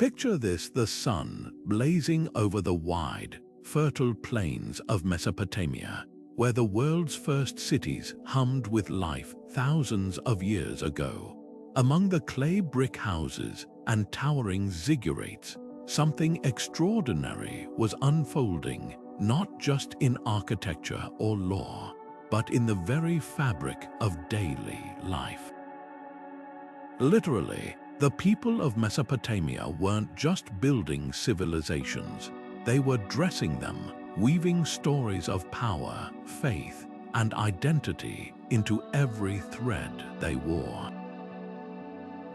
Picture this: the sun blazing over the wide, fertile plains of Mesopotamia, where the world's first cities hummed with life thousands of years ago. Among the clay brick houses and towering ziggurats, something extraordinary was unfolding, not just in architecture or law, but in the very fabric of daily life. Literally, the people of Mesopotamia weren't just building civilizations, they were dressing them, weaving stories of power, faith, and identity into every thread they wore.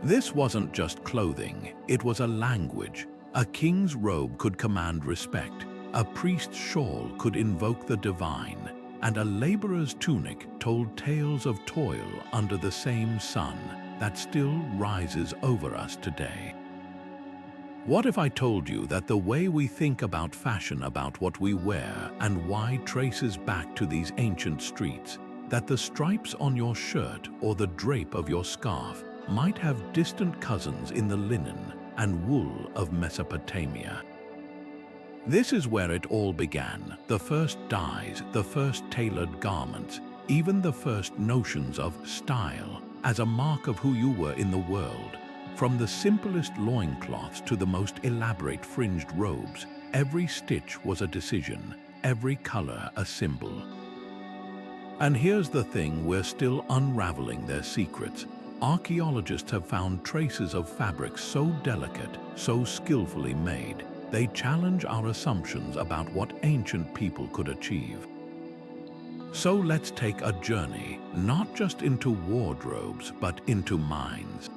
This wasn't just clothing, it was a language. A king's robe could command respect, a priest's shawl could invoke the divine, and a laborer's tunic told tales of toil under the same sun that still rises over us today. What if I told you that the way we think about fashion, about what we wear and why, traces back to these ancient streets, that the stripes on your shirt or the drape of your scarf might have distant cousins in the linen and wool of Mesopotamia? This is where it all began: the first dyes, the first tailored garments, even the first notions of style as a mark of who you were in the world. From the simplest loincloths to the most elaborate fringed robes, every stitch was a decision, every color a symbol. And here's the thing: we're still unraveling their secrets. Archaeologists have found traces of fabrics so delicate, so skillfully made, they challenge our assumptions about what ancient people could achieve. So let's take a journey, not just into wardrobes, but into minds.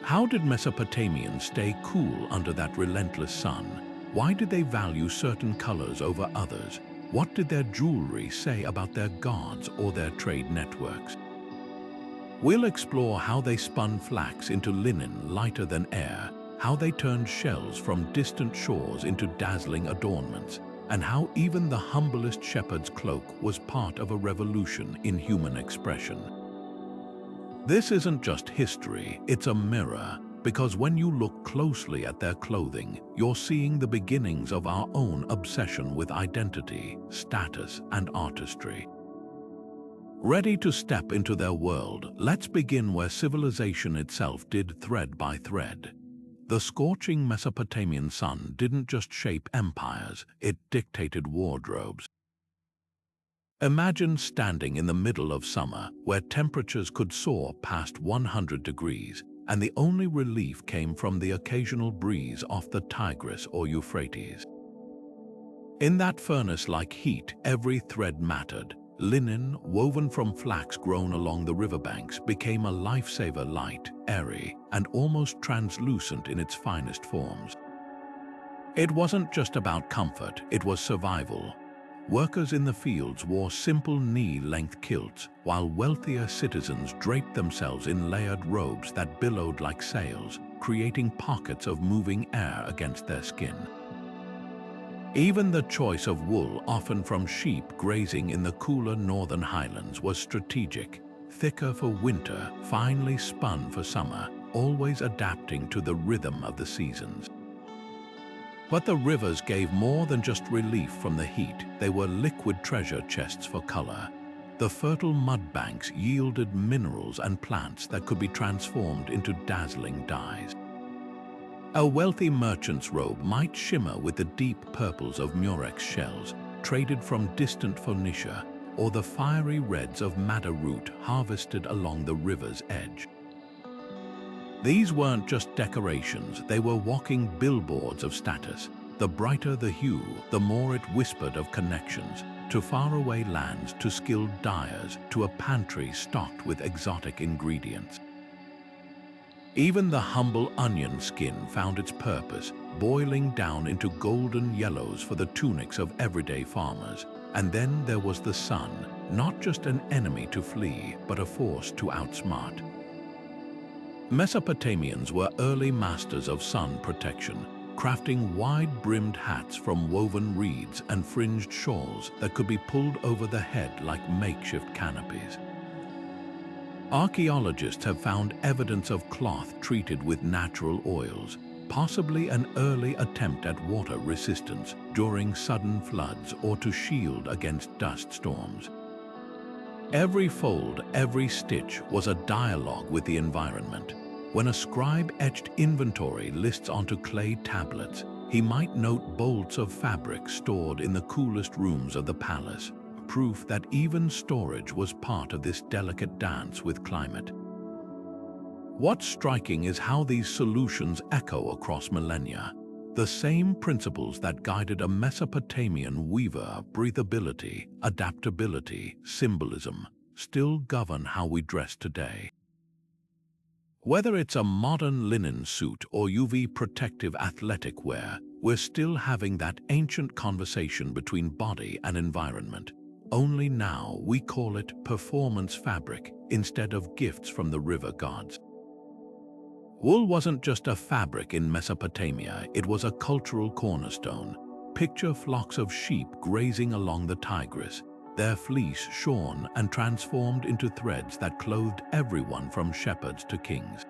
How did Mesopotamians stay cool under that relentless sun? Why did they value certain colors over others? What did their jewelry say about their gods or their trade networks? We'll explore how they spun flax into linen lighter than air, how they turned shells from distant shores into dazzling adornments, and how even the humblest shepherd's cloak was part of a revolution in human expression. This isn't just history, it's a mirror, because when you look closely at their clothing, you're seeing the beginnings of our own obsession with identity, status, and artistry. Ready to step into their world, let's begin where civilization itself did thread by thread. The scorching Mesopotamian sun didn't just shape empires, it dictated wardrobes. Imagine standing in the middle of summer, where temperatures could soar past 100 degrees, and the only relief came from the occasional breeze off the Tigris or Euphrates. In that furnace-like heat, every thread mattered. Linen, woven from flax grown along the riverbanks, became a lifesaver, light, airy, and almost translucent in its finest forms. It wasn't just about comfort, it was survival. Workers in the fields wore simple knee-length kilts, while wealthier citizens draped themselves in layered robes that billowed like sails, creating pockets of moving air against their skin. Even the choice of wool, often from sheep grazing in the cooler northern highlands, was strategic. Thicker for winter, finely spun for summer, always adapting to the rhythm of the seasons. But the rivers gave more than just relief from the heat. They were liquid treasure chests for color. The fertile mud banks yielded minerals and plants that could be transformed into dazzling dyes. A wealthy merchant's robe might shimmer with the deep purples of murex shells, traded from distant Phoenicia, or the fiery reds of madder root harvested along the river's edge. These weren't just decorations, they were walking billboards of status. The brighter the hue, the more it whispered of connections, to faraway lands, to skilled dyers, to a pantry stocked with exotic ingredients. Even the humble onion skin found its purpose, boiling down into golden yellows for the tunics of everyday farmers. And then there was the sun, not just an enemy to flee, but a force to outsmart. Mesopotamians were early masters of sun protection, crafting wide-brimmed hats from woven reeds and fringed shawls that could be pulled over the head like makeshift canopies. Archaeologists have found evidence of cloth treated with natural oils, possibly an early attempt at water resistance during sudden floods or to shield against dust storms. Every fold, every stitch was a dialogue with the environment. When a scribe etched inventory lists onto clay tablets, he might note bolts of fabric stored in the coolest rooms of the palace, proof that even storage was part of this delicate dance with climate. What's striking is how these solutions echo across millennia. The same principles that guided a Mesopotamian weaver, breathability, adaptability, symbolism, still govern how we dress today. Whether it's a modern linen suit or UV protective athletic wear, we're still having that ancient conversation between body and environment. Only now we call it performance fabric instead of gifts from the river gods. Wool wasn't just a fabric in Mesopotamia, it was a cultural cornerstone. Picture flocks of sheep grazing along the Tigris, their fleece shorn and transformed into threads that clothed everyone from shepherds to kings.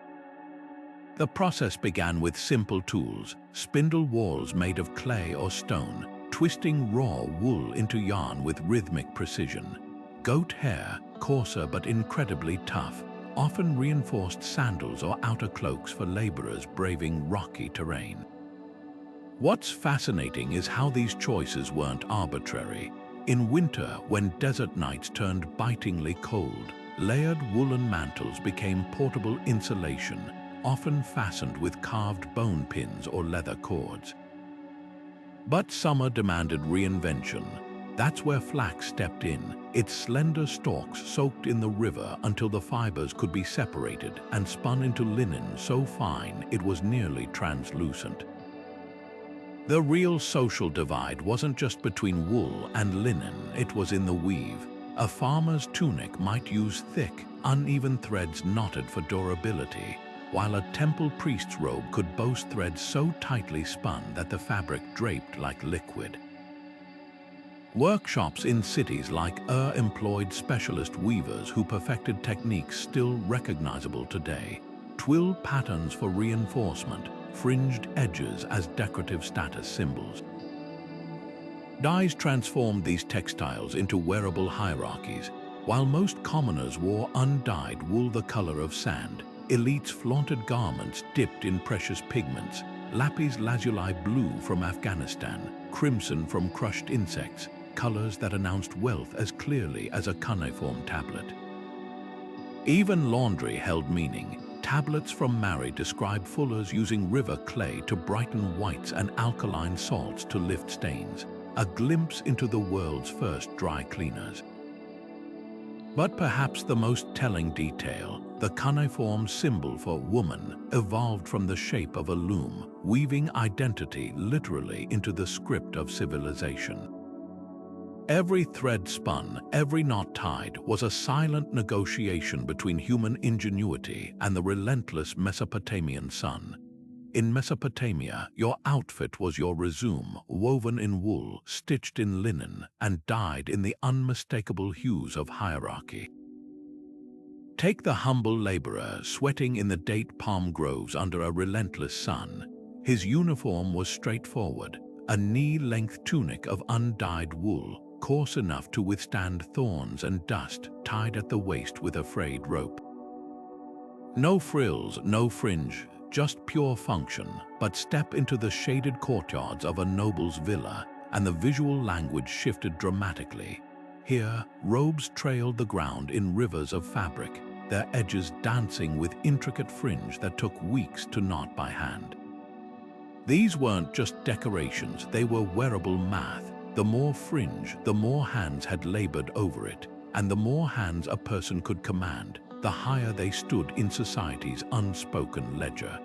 The process began with simple tools, spindle whorls made of clay or stone, twisting raw wool into yarn with rhythmic precision. Goat hair, coarser but incredibly tough, often reinforced sandals or outer cloaks for laborers braving rocky terrain. What's fascinating is how these choices weren't arbitrary. In winter, when desert nights turned bitingly cold, layered woolen mantles became portable insulation, often fastened with carved bone pins or leather cords. But summer demanded reinvention. That's where flax stepped in, its slender stalks soaked in the river until the fibers could be separated and spun into linen so fine it was nearly translucent. The real social divide wasn't just between wool and linen, it was in the weave. A farmer's tunic might use thick, uneven threads knotted for durability, while a temple priest's robe could boast threads so tightly spun that the fabric draped like liquid. Workshops in cities like employed specialist weavers who perfected techniques still recognizable today. Twill patterns for reinforcement, fringed edges as decorative status symbols. Dyes transformed these textiles into wearable hierarchies. While most commoners wore undyed wool the color of sand, elites flaunted garments dipped in precious pigments, lapis lazuli blue from Afghanistan, crimson from crushed insects, colors that announced wealth as clearly as a cuneiform tablet. Even laundry held meaning. Tablets from Mari describe fullers using river clay to brighten whites and alkaline salts to lift stains, a glimpse into the world's first dry cleaners. But perhaps the most telling detail, the cuneiform symbol for woman evolved from the shape of a loom, weaving identity literally into the script of civilization. Every thread spun, every knot tied was a silent negotiation between human ingenuity and the relentless Mesopotamian sun. In Mesopotamia, your outfit was your resume, woven in wool, stitched in linen, and dyed in the unmistakable hues of hierarchy. Take the humble laborer sweating in the date palm groves under a relentless sun. His uniform was straightforward, a knee-length tunic of undyed wool, coarse enough to withstand thorns and dust, tied at the waist with a frayed rope. No frills, no fringe, just pure function, but step into the shaded courtyards of a noble's villa, and the visual language shifted dramatically. Here, robes trailed the ground in rivers of fabric, their edges dancing with intricate fringe that took weeks to knot by hand. These weren't just decorations, they were wearable math. The more fringe, the more hands had labored over it, and the more hands a person could command, the higher they stood in society's unspoken ledger.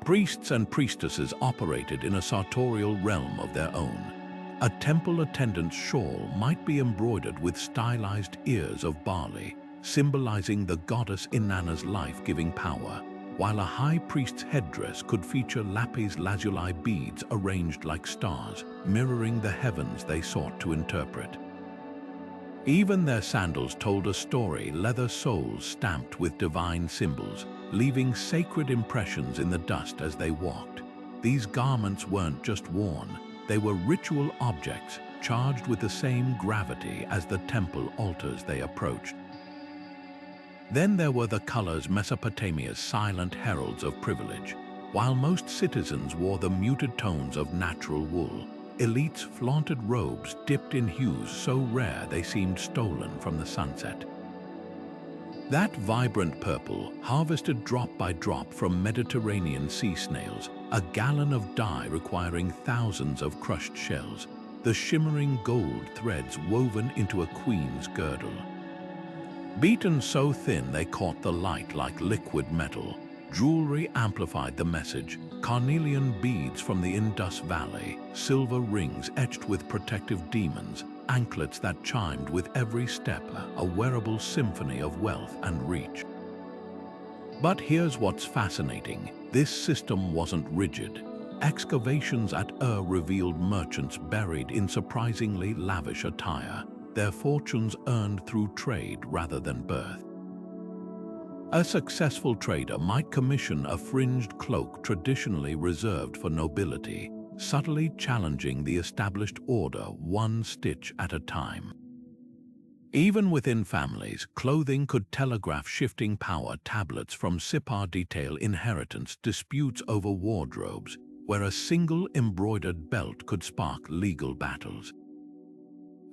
Priests and priestesses operated in a sartorial realm of their own. A temple attendant's shawl might be embroidered with stylized ears of barley, symbolizing the goddess Inanna's life-giving power, while a high priest's headdress could feature lapis lazuli beads arranged like stars, mirroring the heavens they sought to interpret. Even their sandals told a story, leather soles stamped with divine symbols, leaving sacred impressions in the dust as they walked. These garments weren't just worn, they were ritual objects charged with the same gravity as the temple altars they approached. Then there were the colors, Mesopotamia's silent heralds of privilege. While most citizens wore the muted tones of natural wool, elites flaunted robes dipped in hues so rare they seemed stolen from the sunset. That vibrant purple, harvested drop by drop from Mediterranean sea snails, a gallon of dye requiring thousands of crushed shells, the shimmering gold threads woven into a queen's girdle. Beaten so thin they caught the light like liquid metal, jewelry amplified the message, carnelian beads from the Indus Valley, silver rings etched with protective demons, anklets that chimed with every step, a wearable symphony of wealth and reach. But here's what's fascinating. This system wasn't rigid. Excavations at revealed merchants buried in surprisingly lavish attire, their fortunes earned through trade rather than birth. A successful trader might commission a fringed cloak traditionally reserved for nobility, subtly challenging the established order one stitch at a time. Even within families, clothing could telegraph shifting power. Tablets from Sippar detail inheritance disputes over wardrobes, where a single embroidered belt could spark legal battles.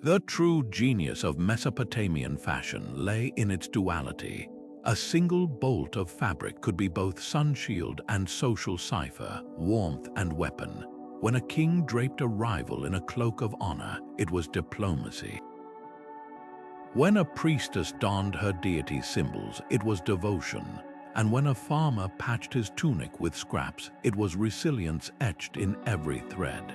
The true genius of Mesopotamian fashion lay in its duality. A single bolt of fabric could be both sun shield and social cipher, warmth and weapon. When a king draped a rival in a cloak of honor, it was diplomacy. When a priestess donned her deity's symbols, it was devotion. And when a farmer patched his tunic with scraps, it was resilience etched in every thread.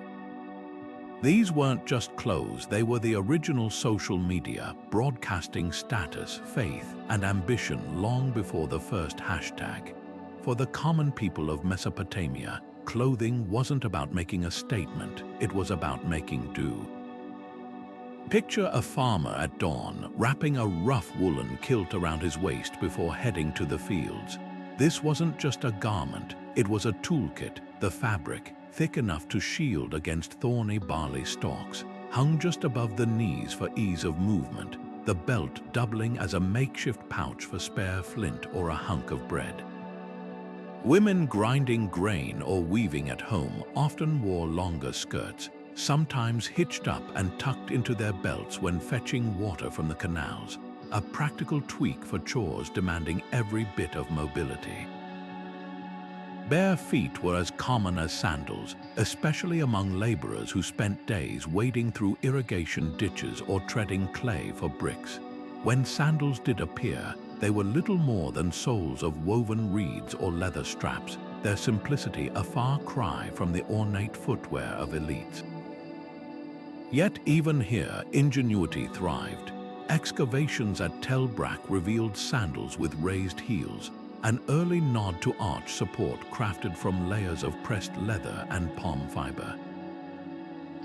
These weren't just clothes, they were the original social media, broadcasting status, faith, and ambition long before the first hashtag. For the common people of Mesopotamia, clothing wasn't about making a statement, it was about making do. Picture a farmer at dawn, wrapping a rough woolen kilt around his waist before heading to the fields. This wasn't just a garment, it was a toolkit. The fabric, thick enough to shield against thorny barley stalks, hung just above the knees for ease of movement, the belt doubling as a makeshift pouch for spare flint or a hunk of bread. Women grinding grain or weaving at home often wore longer skirts, sometimes hitched up and tucked into their belts when fetching water from the canals, a practical tweak for chores demanding every bit of mobility. Bare feet were as common as sandals, especially among laborers who spent days wading through irrigation ditches or treading clay for bricks. When sandals did appear, they were little more than soles of woven reeds or leather straps, their simplicity a far cry from the ornate footwear of elites. Yet even here, ingenuity thrived. Excavations at Tel Brak revealed sandals with raised heels, an early nod to arch support crafted from layers of pressed leather and palm fiber.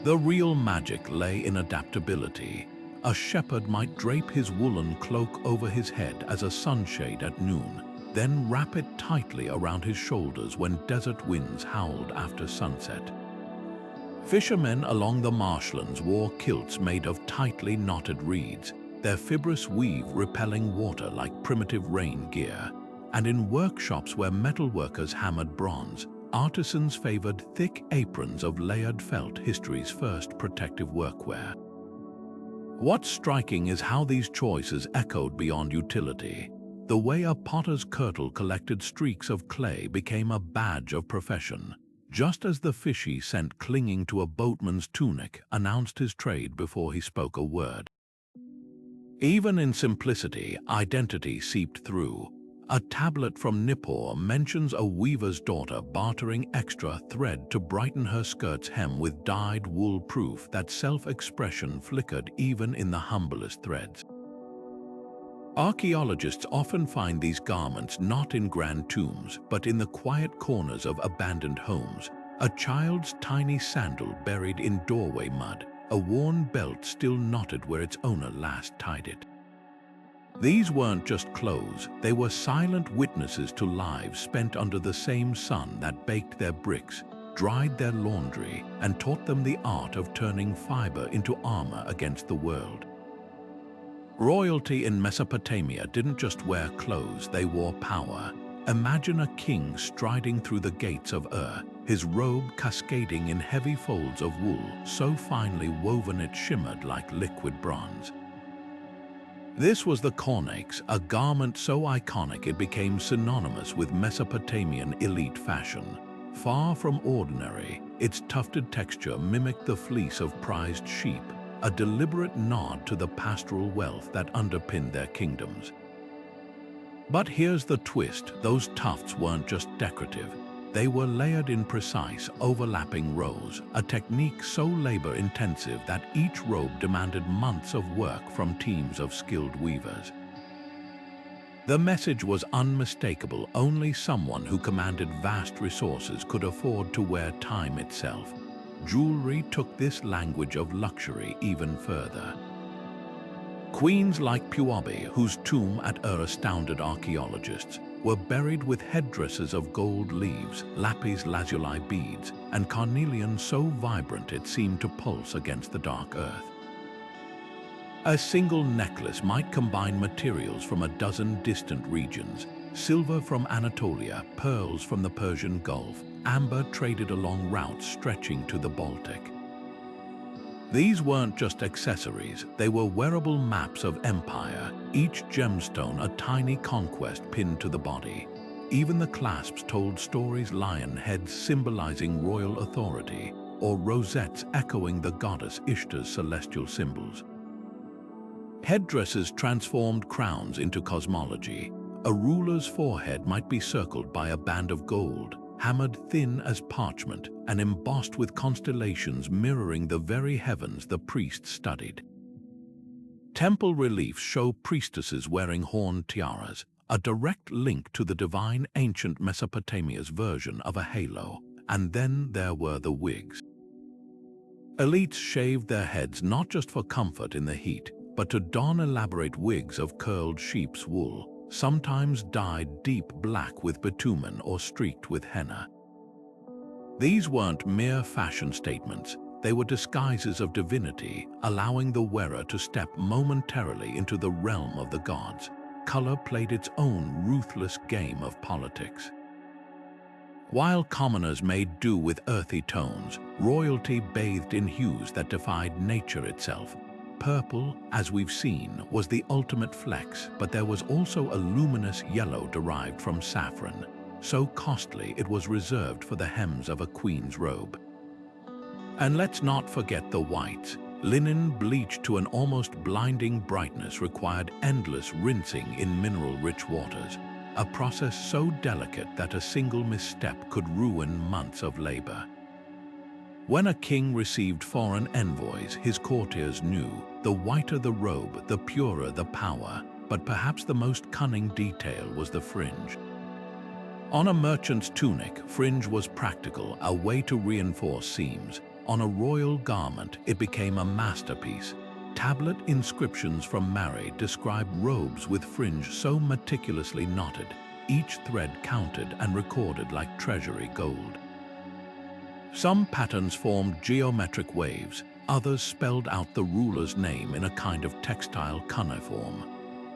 The real magic lay in adaptability. A shepherd might drape his woolen cloak over his head as a sunshade at noon, then wrap it tightly around his shoulders when desert winds howled after sunset. Fishermen along the marshlands wore kilts made of tightly knotted reeds, their fibrous weave repelling water like primitive rain gear. And in workshops where metalworkers hammered bronze, artisans favored thick aprons of layered felt, history's first protective workwear. What's striking is how these choices echoed beyond utility. The way a potter's kirtle collected streaks of clay became a badge of profession, just as the fishy scent clinging to a boatman's tunic announced his trade before he spoke a word. Even in simplicity, identity seeped through. A tablet from Nippur mentions a weaver's daughter bartering extra thread to brighten her skirt's hem with dyed wool, proof that self-expression flickered even in the humblest threads. Archaeologists often find these garments not in grand tombs, but in the quiet corners of abandoned homes. A child's tiny sandal buried in doorway mud, a worn belt still knotted where its owner last tied it. These weren't just clothes, they were silent witnesses to lives spent under the same sun that baked their bricks, dried their laundry, and taught them the art of turning fiber into armor against the world. Royalty in Mesopotamia didn't just wear clothes, they wore power. Imagine a king striding through the gates of Ur, his robe cascading in heavy folds of wool, so finely woven it shimmered like liquid bronze. This was the cornix, a garment so iconic it became synonymous with Mesopotamian elite fashion. Far from ordinary, its tufted texture mimicked the fleece of prized sheep, a deliberate nod to the pastoral wealth that underpinned their kingdoms. But here's the twist, those tufts weren't just decorative. They were layered in precise, overlapping rows, a technique so labor-intensive that each robe demanded months of work from teams of skilled weavers. The message was unmistakable. Only someone who commanded vast resources could afford to wear time itself. Jewelry took this language of luxury even further. Queens like Puobi, whose tomb at Ur astounded archaeologists, were buried with headdresses of gold leaves, lapis lazuli beads, and carnelian so vibrant it seemed to pulse against the dark earth. A single necklace might combine materials from a dozen distant regions: silver from Anatolia, pearls from the Persian Gulf, amber traded along routes stretching to the Baltic. These weren't just accessories, they were wearable maps of empire, each gemstone a tiny conquest pinned to the body. Even the clasps told stories: lion heads symbolizing royal authority, or rosettes echoing the goddess Ishtar's celestial symbols. Headdresses transformed crowns into cosmology. A ruler's forehead might be circled by a band of gold, hammered thin as parchment and embossed with constellations mirroring the very heavens the priests studied. Temple reliefs show priestesses wearing horned tiaras, a direct link to the divine ancient Mesopotamia's version of a halo. And then there were the wigs. Elites shaved their heads not just for comfort in the heat, but to don elaborate wigs of curled sheep's wool, sometimes dyed deep black with bitumen or streaked with henna. These weren't mere fashion statements, they were disguises of divinity, allowing the wearer to step momentarily into the realm of the gods. Color played its own ruthless game of politics. While commoners made do with earthy tones, royalty bathed in hues that defied nature itself. Purple, as we've seen, was the ultimate flex, but there was also a luminous yellow derived from saffron, so costly it was reserved for the hems of a queen's robe. And let's not forget the whites. Linen bleached to an almost blinding brightness required endless rinsing in mineral-rich waters, a process so delicate that a single misstep could ruin months of labor. When a king received foreign envoys, his courtiers knew, the whiter the robe, the purer the power, but perhaps the most cunning detail was the fringe. On a merchant's tunic, fringe was practical, a way to reinforce seams. On a royal garment, it became a masterpiece. Tablet inscriptions from Mari describe robes with fringe so meticulously knotted, each thread counted and recorded like treasury gold. Some patterns formed geometric waves, others spelled out the ruler's name in a kind of textile cuneiform.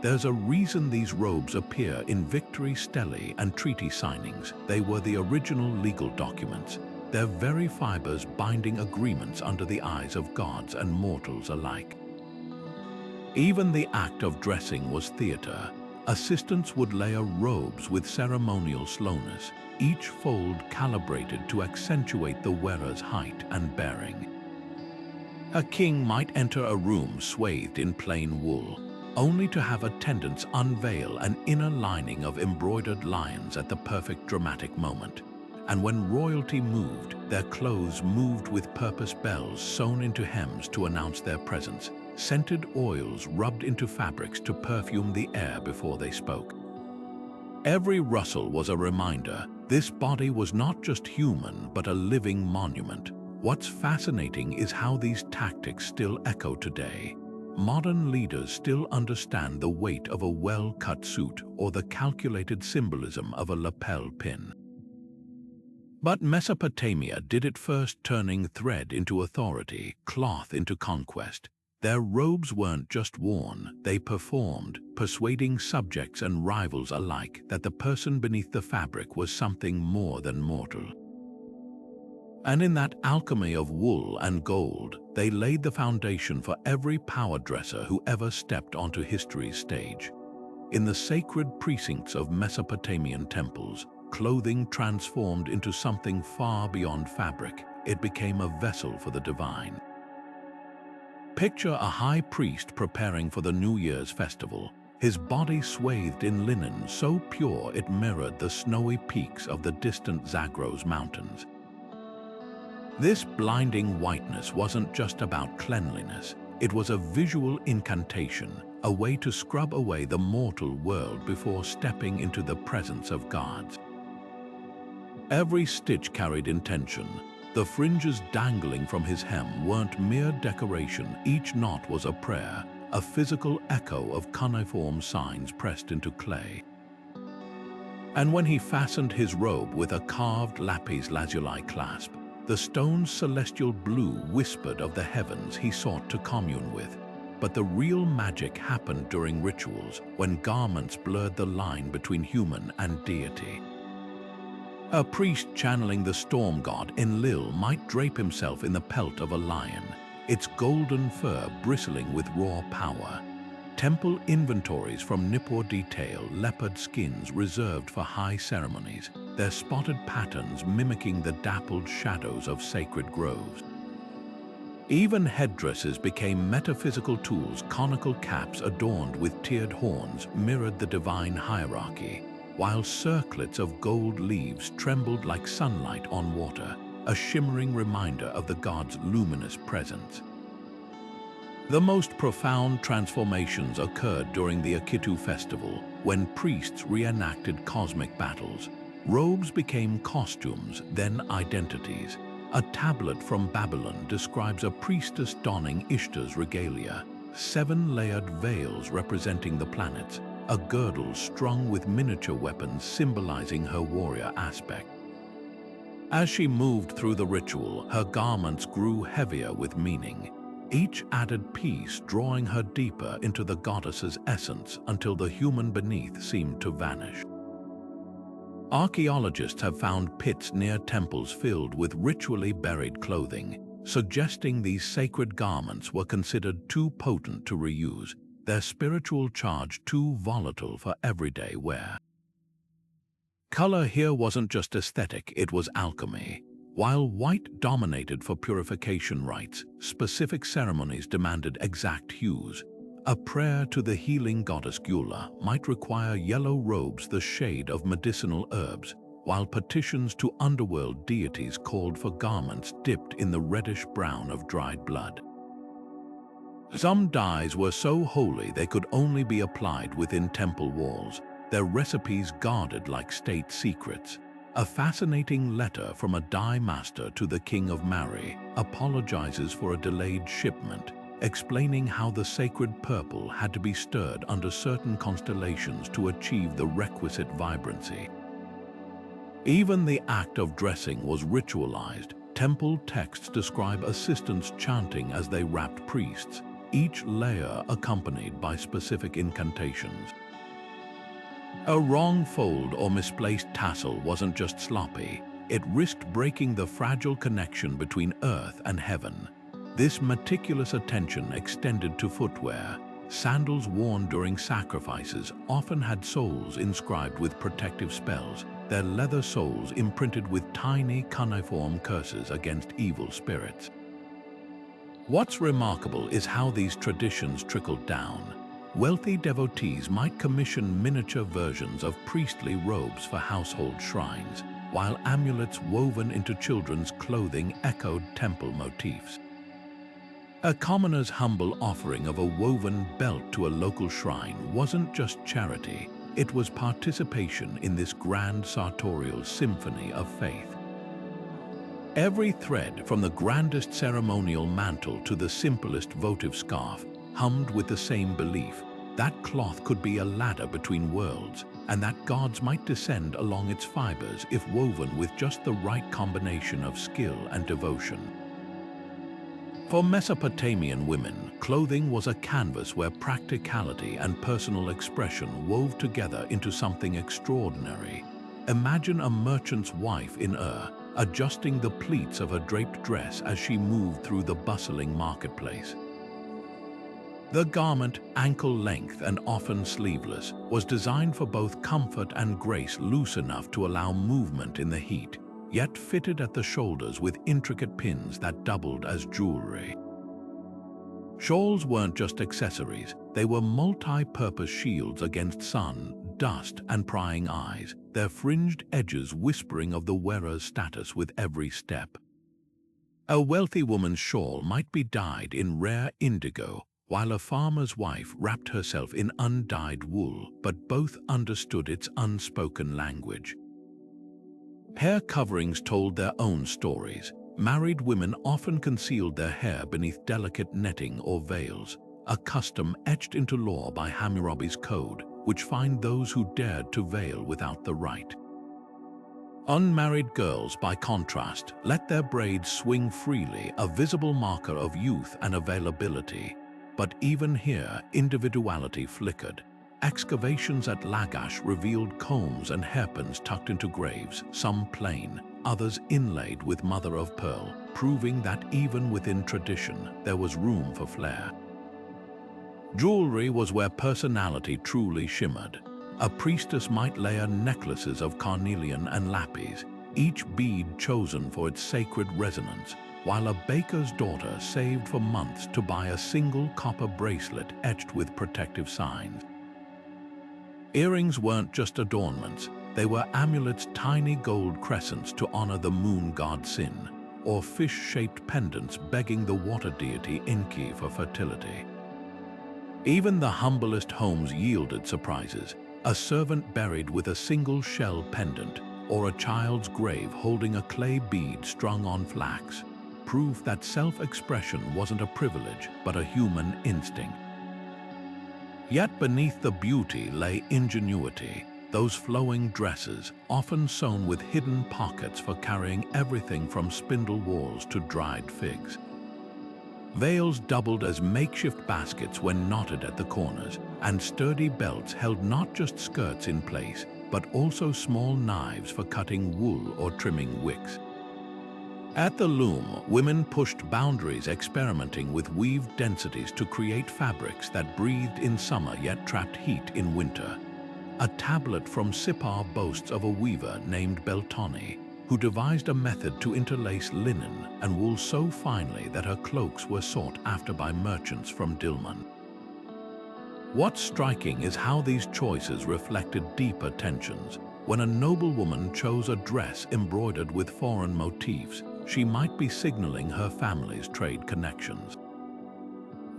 There's a reason these robes appear in victory stelae and treaty signings. They were the original legal documents, their very fibers binding agreements under the eyes of gods and mortals alike. Even the act of dressing was theater. Assistants would layer robes with ceremonial slowness, each fold calibrated to accentuate the wearer's height and bearing. A king might enter a room swathed in plain wool, only to have attendants unveil an inner lining of embroidered lions at the perfect dramatic moment. And when royalty moved, their clothes moved with purpose bells sewn into hems to announce their presence, scented oils rubbed into fabrics to perfume the air before they spoke. Every rustle was a reminder, this body was not just human, but a living monument. What's fascinating is how these tactics still echo today. modern leaders still understand the weight of a well-cut suit or the calculated symbolism of a lapel pin. But Mesopotamia did it first, turning thread into authority, cloth into conquest. Their robes weren't just worn, they performed, persuading subjects and rivals alike that the person beneath the fabric was something more than mortal. And in that alchemy of wool and gold, they laid the foundation for every power dresser who ever stepped onto history's stage. In the sacred precincts of Mesopotamian temples, clothing transformed into something far beyond fabric. It became a vessel for the divine. Picture a high priest preparing for the New Year's festival, his body swathed in linen so pure it mirrored the snowy peaks of the distant Zagros Mountains. This blinding whiteness wasn't just about cleanliness, it was a visual incantation, a way to scrub away the mortal world before stepping into the presence of gods. Every stitch carried intention. The fringes dangling from his hem weren't mere decoration, each knot was a prayer, a physical echo of cuneiform signs pressed into clay. And when he fastened his robe with a carved lapis lazuli clasp, the stone's celestial blue whispered of the heavens he sought to commune with. But the real magic happened during rituals, when garments blurred the line between human and deity. A priest channeling the storm god Enlil might drape himself in the pelt of a lion, its golden fur bristling with raw power. Temple inventories from Nippur detail leopard skins reserved for high ceremonies, their spotted patterns mimicking the dappled shadows of sacred groves. Even headdresses became metaphysical tools. Conical caps adorned with tiered horns mirrored the divine hierarchy, while circlets of gold leaves trembled like sunlight on water, a shimmering reminder of the god's luminous presence. The most profound transformations occurred during the Akitu festival, when priests reenacted cosmic battles. Robes became costumes, then identities. A tablet from Babylon describes a priestess donning Ishtar's regalia, 7-layered veils representing the planets, a girdle strung with miniature weapons symbolizing her warrior aspect. As she moved through the ritual, her garments grew heavier with meaning, each added piece drawing her deeper into the goddess's essence until the human beneath seemed to vanish. Archaeologists have found pits near temples filled with ritually buried clothing, suggesting these sacred garments were considered too potent to reuse, their spiritual charge too volatile for everyday wear. Color here wasn't just aesthetic, it was alchemy. While white dominated for purification rites, specific ceremonies demanded exact hues. A prayer to the healing goddess Gula might require yellow robes the shade of medicinal herbs, while petitions to underworld deities called for garments dipped in the reddish-brown of dried blood. Some dyes were so holy they could only be applied within temple walls, their recipes guarded like state secrets. A fascinating letter from a dye master to the king of Mari apologizes for a delayed shipment, explaining how the sacred purple had to be stirred under certain constellations to achieve the requisite vibrancy. Even the act of dressing was ritualized. Temple texts describe assistants chanting as they wrapped priests, each layer accompanied by specific incantations. A wrong fold or misplaced tassel wasn't just sloppy, it risked breaking the fragile connection between earth and heaven. This meticulous attention extended to footwear. Sandals worn during sacrifices often had soles inscribed with protective spells, their leather soles imprinted with tiny cuneiform curses against evil spirits. What's remarkable is how these traditions trickled down. Wealthy devotees might commission miniature versions of priestly robes for household shrines, while amulets woven into children's clothing echoed temple motifs. A commoner's humble offering of a woven belt to a local shrine wasn't just charity, it was participation in this grand sartorial symphony of faith. Every thread, from the grandest ceremonial mantle to the simplest votive scarf, hummed with the same belief. That cloth could be a ladder between worlds, and that gods might descend along its fibers if woven with just the right combination of skill and devotion. For Mesopotamian women, clothing was a canvas where practicality and personal expression wove together into something extraordinary. Imagine a merchant's wife in Ur, adjusting the pleats of her draped dress as she moved through the bustling marketplace. The garment, ankle-length and often sleeveless, was designed for both comfort and grace, loose enough to allow movement in the heat, yet fitted at the shoulders with intricate pins that doubled as jewelry. Shawls weren't just accessories, they were multi-purpose shields against sun, dust and prying eyes, their fringed edges whispering of the wearer's status with every step. A wealthy woman's shawl might be dyed in rare indigo, while a farmer's wife wrapped herself in undyed wool, but both understood its unspoken language. Hair coverings told their own stories. Married women often concealed their hair beneath delicate netting or veils, a custom etched into law by Hammurabi's code, which fined those who dared to veil without the right. Unmarried girls, by contrast, let their braids swing freely, a visible marker of youth and availability. But even here, individuality flickered. Excavations at Lagash revealed combs and hairpins tucked into graves, some plain, others inlaid with mother-of-pearl, proving that even within tradition, there was room for flair. Jewelry was where personality truly shimmered. A priestess might layer necklaces of carnelian and lapis, each bead chosen for its sacred resonance, while a baker's daughter saved for months to buy a single copper bracelet etched with protective signs. Earrings weren't just adornments, they were amulets, tiny gold crescents to honor the moon god Sin, or fish-shaped pendants begging the water deity Enki for fertility. Even the humblest homes yielded surprises, a servant buried with a single shell pendant, or a child's grave holding a clay bead strung on flax, proof that self-expression wasn't a privilege but a human instinct. Yet beneath the beauty lay ingenuity, those flowing dresses, often sewn with hidden pockets for carrying everything from spindle whorls to dried figs. Veils doubled as makeshift baskets when knotted at the corners, and sturdy belts held not just skirts in place, but also small knives for cutting wool or trimming wicks. At the loom, women pushed boundaries, experimenting with weaved densities to create fabrics that breathed in summer yet trapped heat in winter. A tablet from Sippar boasts of a weaver named Beltoni, who devised a method to interlace linen and wool so finely that her cloaks were sought after by merchants from Dilmun. What's striking is how these choices reflected deeper tensions. When a noblewoman chose a dress embroidered with foreign motifs, she might be signaling her family's trade connections.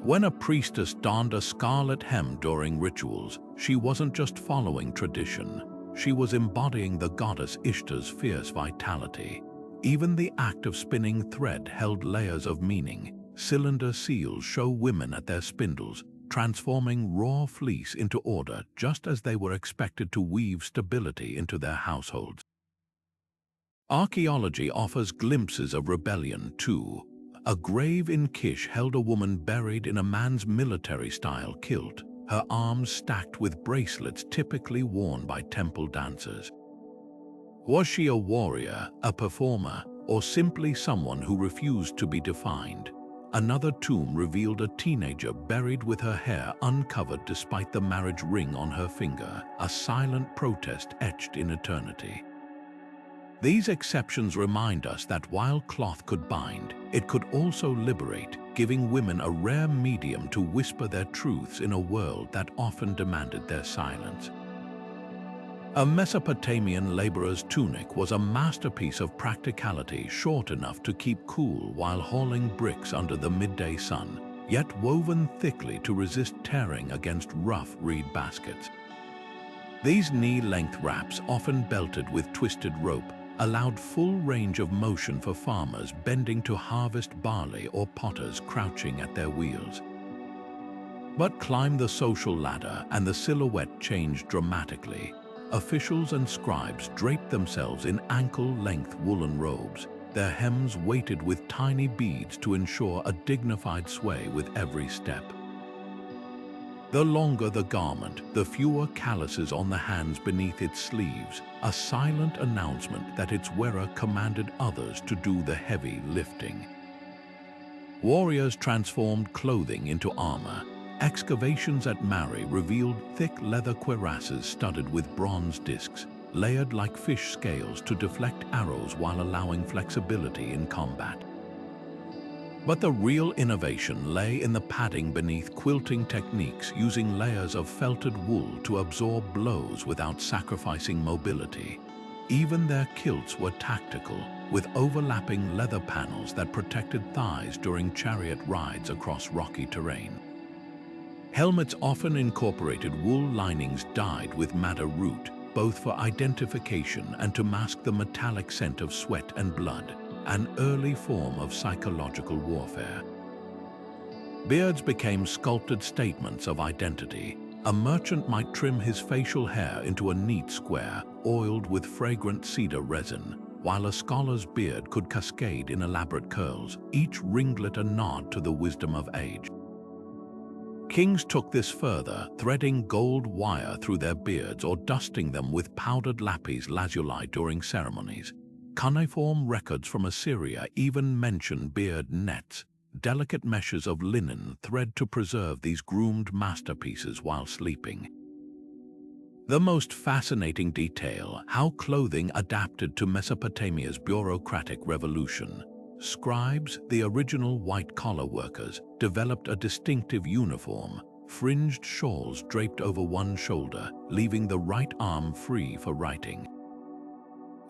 When a priestess donned a scarlet hem during rituals, she wasn't just following tradition, she was embodying the goddess Ishtar's fierce vitality. Even the act of spinning thread held layers of meaning. Cylinder seals show women at their spindles, transforming raw fleece into order just as they were expected to weave stability into their households. Archaeology offers glimpses of rebellion too. A grave in Kish held a woman buried in a man's military-style kilt, her arms stacked with bracelets typically worn by temple dancers. Was she a warrior, a performer, or simply someone who refused to be defined? Another tomb revealed a teenager buried with her hair uncovered despite the marriage ring on her finger, a silent protest etched in eternity. These exceptions remind us that while cloth could bind, it could also liberate, giving women a rare medium to whisper their truths in a world that often demanded their silence. A Mesopotamian laborer's tunic was a masterpiece of practicality, short enough to keep cool while hauling bricks under the midday sun, yet woven thickly to resist tearing against rough reed baskets. These knee-length wraps, often belted with twisted rope, allowed full range of motion for farmers bending to harvest barley or potters crouching at their wheels. But climb the social ladder and the silhouette changed dramatically. Officials and scribes draped themselves in ankle-length woolen robes, their hems weighted with tiny beads to ensure a dignified sway with every step. The longer the garment, the fewer calluses on the hands beneath its sleeves, a silent announcement that its wearer commanded others to do the heavy lifting. Warriors transformed clothing into armor. Excavations at Mari revealed thick leather cuirasses studded with bronze discs, layered like fish scales to deflect arrows while allowing flexibility in combat. But the real innovation lay in the padding beneath quilting techniques using layers of felted wool to absorb blows without sacrificing mobility. Even their kilts were tactical, with overlapping leather panels that protected thighs during chariot rides across rocky terrain. Helmets often incorporated wool linings dyed with madder root, both for identification and to mask the metallic scent of sweat and blood, an early form of psychological warfare. Beards became sculpted statements of identity. A merchant might trim his facial hair into a neat square, oiled with fragrant cedar resin, while a scholar's beard could cascade in elaborate curls, each ringlet a nod to the wisdom of age. Kings took this further, threading gold wire through their beards or dusting them with powdered lapis lazuli during ceremonies. Cuneiform records from Assyria even mention beard nets, delicate meshes of linen thread to preserve these groomed masterpieces while sleeping. The most fascinating detail, how clothing adapted to Mesopotamia's bureaucratic revolution. Scribes, the original white-collar workers, developed a distinctive uniform, fringed shawls draped over one shoulder, leaving the right arm free for writing.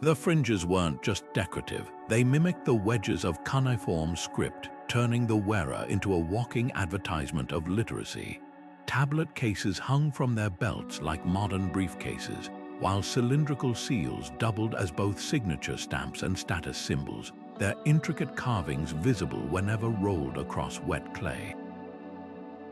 The fringes weren't just decorative, they mimicked the wedges of cuneiform script, turning the wearer into a walking advertisement of literacy. Tablet cases hung from their belts like modern briefcases, while cylindrical seals doubled as both signature stamps and status symbols, their intricate carvings visible whenever rolled across wet clay.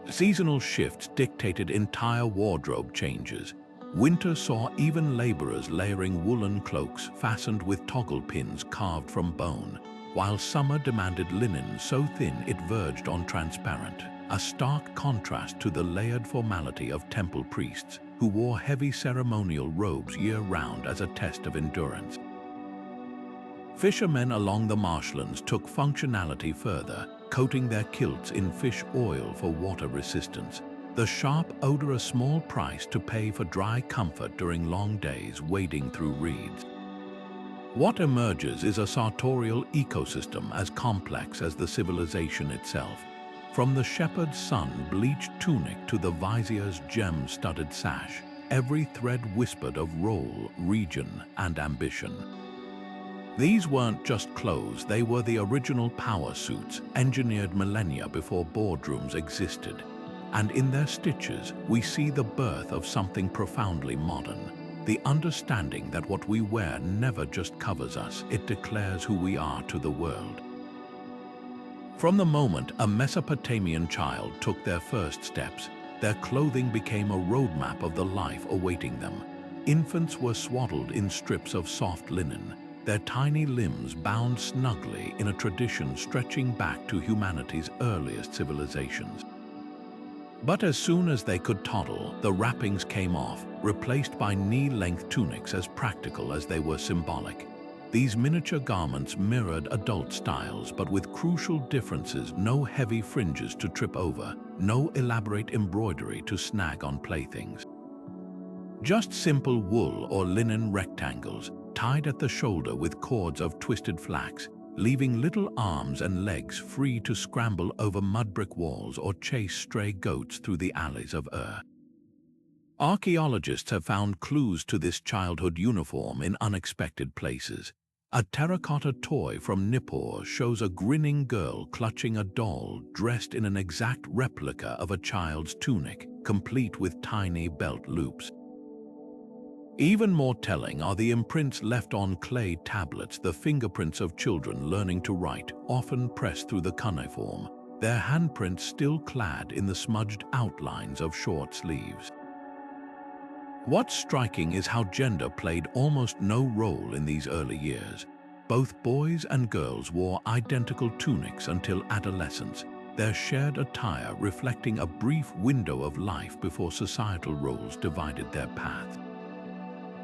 Seasonal shifts dictated entire wardrobe changes. Winter saw even laborers layering woolen cloaks fastened with toggle pins carved from bone, while summer demanded linen so thin it verged on transparent, a stark contrast to the layered formality of temple priests, who wore heavy ceremonial robes year-round as a test of endurance. Fishermen along the marshlands took functionality further, coating their kilts in fish oil for water resistance. The sharp odor a small price to pay for dry comfort during long days wading through reeds. What emerges is a sartorial ecosystem as complex as the civilization itself. From the shepherd's sun-bleached tunic to the vizier's gem-studded sash, every thread whispered of role, region, and ambition. These weren't just clothes, they were the original power suits, engineered millennia before boardrooms existed. And in their stitches, we see the birth of something profoundly modern. The understanding that what we wear never just covers us, it declares who we are to the world. From the moment a Mesopotamian child took their first steps, their clothing became a roadmap of the life awaiting them. Infants were swaddled in strips of soft linen, their tiny limbs bound snugly in a tradition stretching back to humanity's earliest civilizations. But as soon as they could toddle, the wrappings came off, replaced by knee-length tunics as practical as they were symbolic. These miniature garments mirrored adult styles, but with crucial differences: no heavy fringes to trip over, no elaborate embroidery to snag on playthings. Just simple wool or linen rectangles, tied at the shoulder with cords of twisted flax, leaving little arms and legs free to scramble over mud-brick walls or chase stray goats through the alleys of Ur. Archaeologists have found clues to this childhood uniform in unexpected places. A terracotta toy from Nippur shows a grinning girl clutching a doll dressed in an exact replica of a child's tunic, complete with tiny belt loops. Even more telling are the imprints left on clay tablets, the fingerprints of children learning to write, often pressed through the cuneiform. their handprints still clad in the smudged outlines of short sleeves. What's striking is how gender played almost no role in these early years. Both boys and girls wore identical tunics until adolescence, their shared attire reflecting a brief window of life before societal roles divided their path.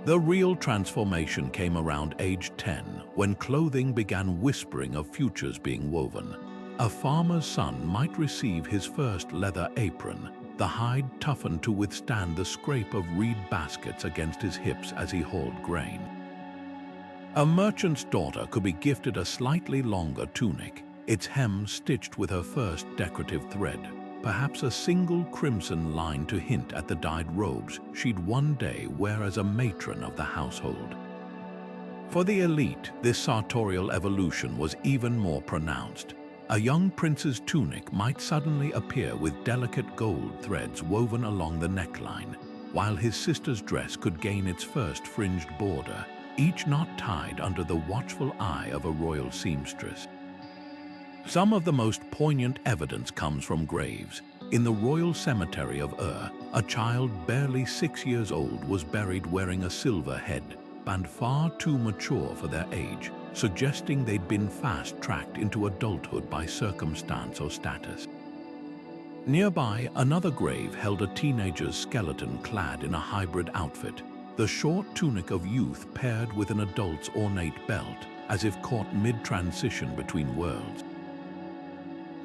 The real transformation came around age 10, when clothing began whispering of futures being woven. A farmer's son might receive his first leather apron, the hide toughened to withstand the scrape of reed baskets against his hips as he hauled grain. A merchant's daughter could be gifted a slightly longer tunic, its hem stitched with her first decorative thread, perhaps a single crimson line to hint at the dyed robes she'd one day wear as a matron of the household. For the elite, this sartorial evolution was even more pronounced. A young prince's tunic might suddenly appear with delicate gold threads woven along the neckline, while his sister's dress could gain its first fringed border, each knot tied under the watchful eye of a royal seamstress. Some of the most poignant evidence comes from graves. In the royal cemetery of a child barely 6 years old was buried wearing a silver headband far too mature for their age, suggesting they'd been fast-tracked into adulthood by circumstance or status. Nearby, another grave held a teenager's skeleton clad in a hybrid outfit, the short tunic of youth paired with an adult's ornate belt, as if caught mid-transition between worlds.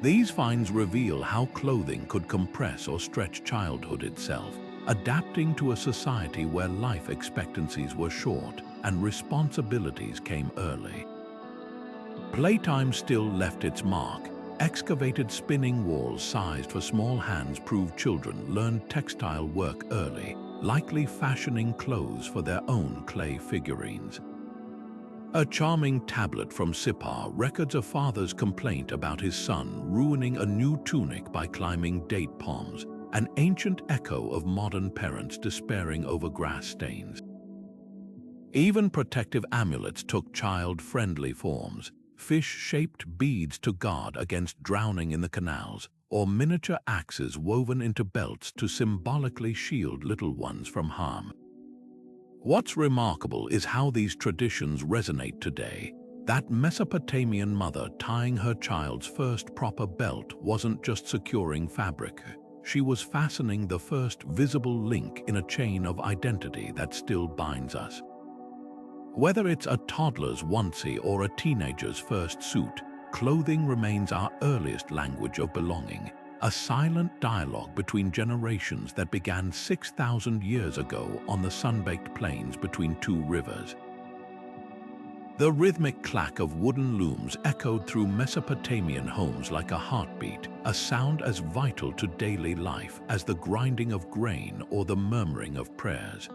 These finds reveal how clothing could compress or stretch childhood itself, adapting to a society where life expectancies were short and responsibilities came early. Playtime still left its mark. Excavated spinning walls sized for small hands proved children learned textile work early, likely fashioning clothes for their own clay figurines. A charming tablet from Sippar records a father's complaint about his son ruining a new tunic by climbing date palms, an ancient echo of modern parents despairing over grass stains. Even protective amulets took child-friendly forms, fish-shaped beads to guard against drowning in the canals, or miniature axes woven into belts to symbolically shield little ones from harm. What's remarkable is how these traditions resonate today. That Mesopotamian mother tying her child's first proper belt wasn't just securing fabric. She was fastening the first visible link in a chain of identity that still binds us. Whether it's a toddler's onesie or a teenager's first suit, clothing remains our earliest language of belonging, a silent dialogue between generations that began 6,000 years ago on the sun-baked plains between two rivers. The rhythmic clack of wooden looms echoed through Mesopotamian homes like a heartbeat, a sound as vital to daily life as the grinding of grain or the murmuring of prayers.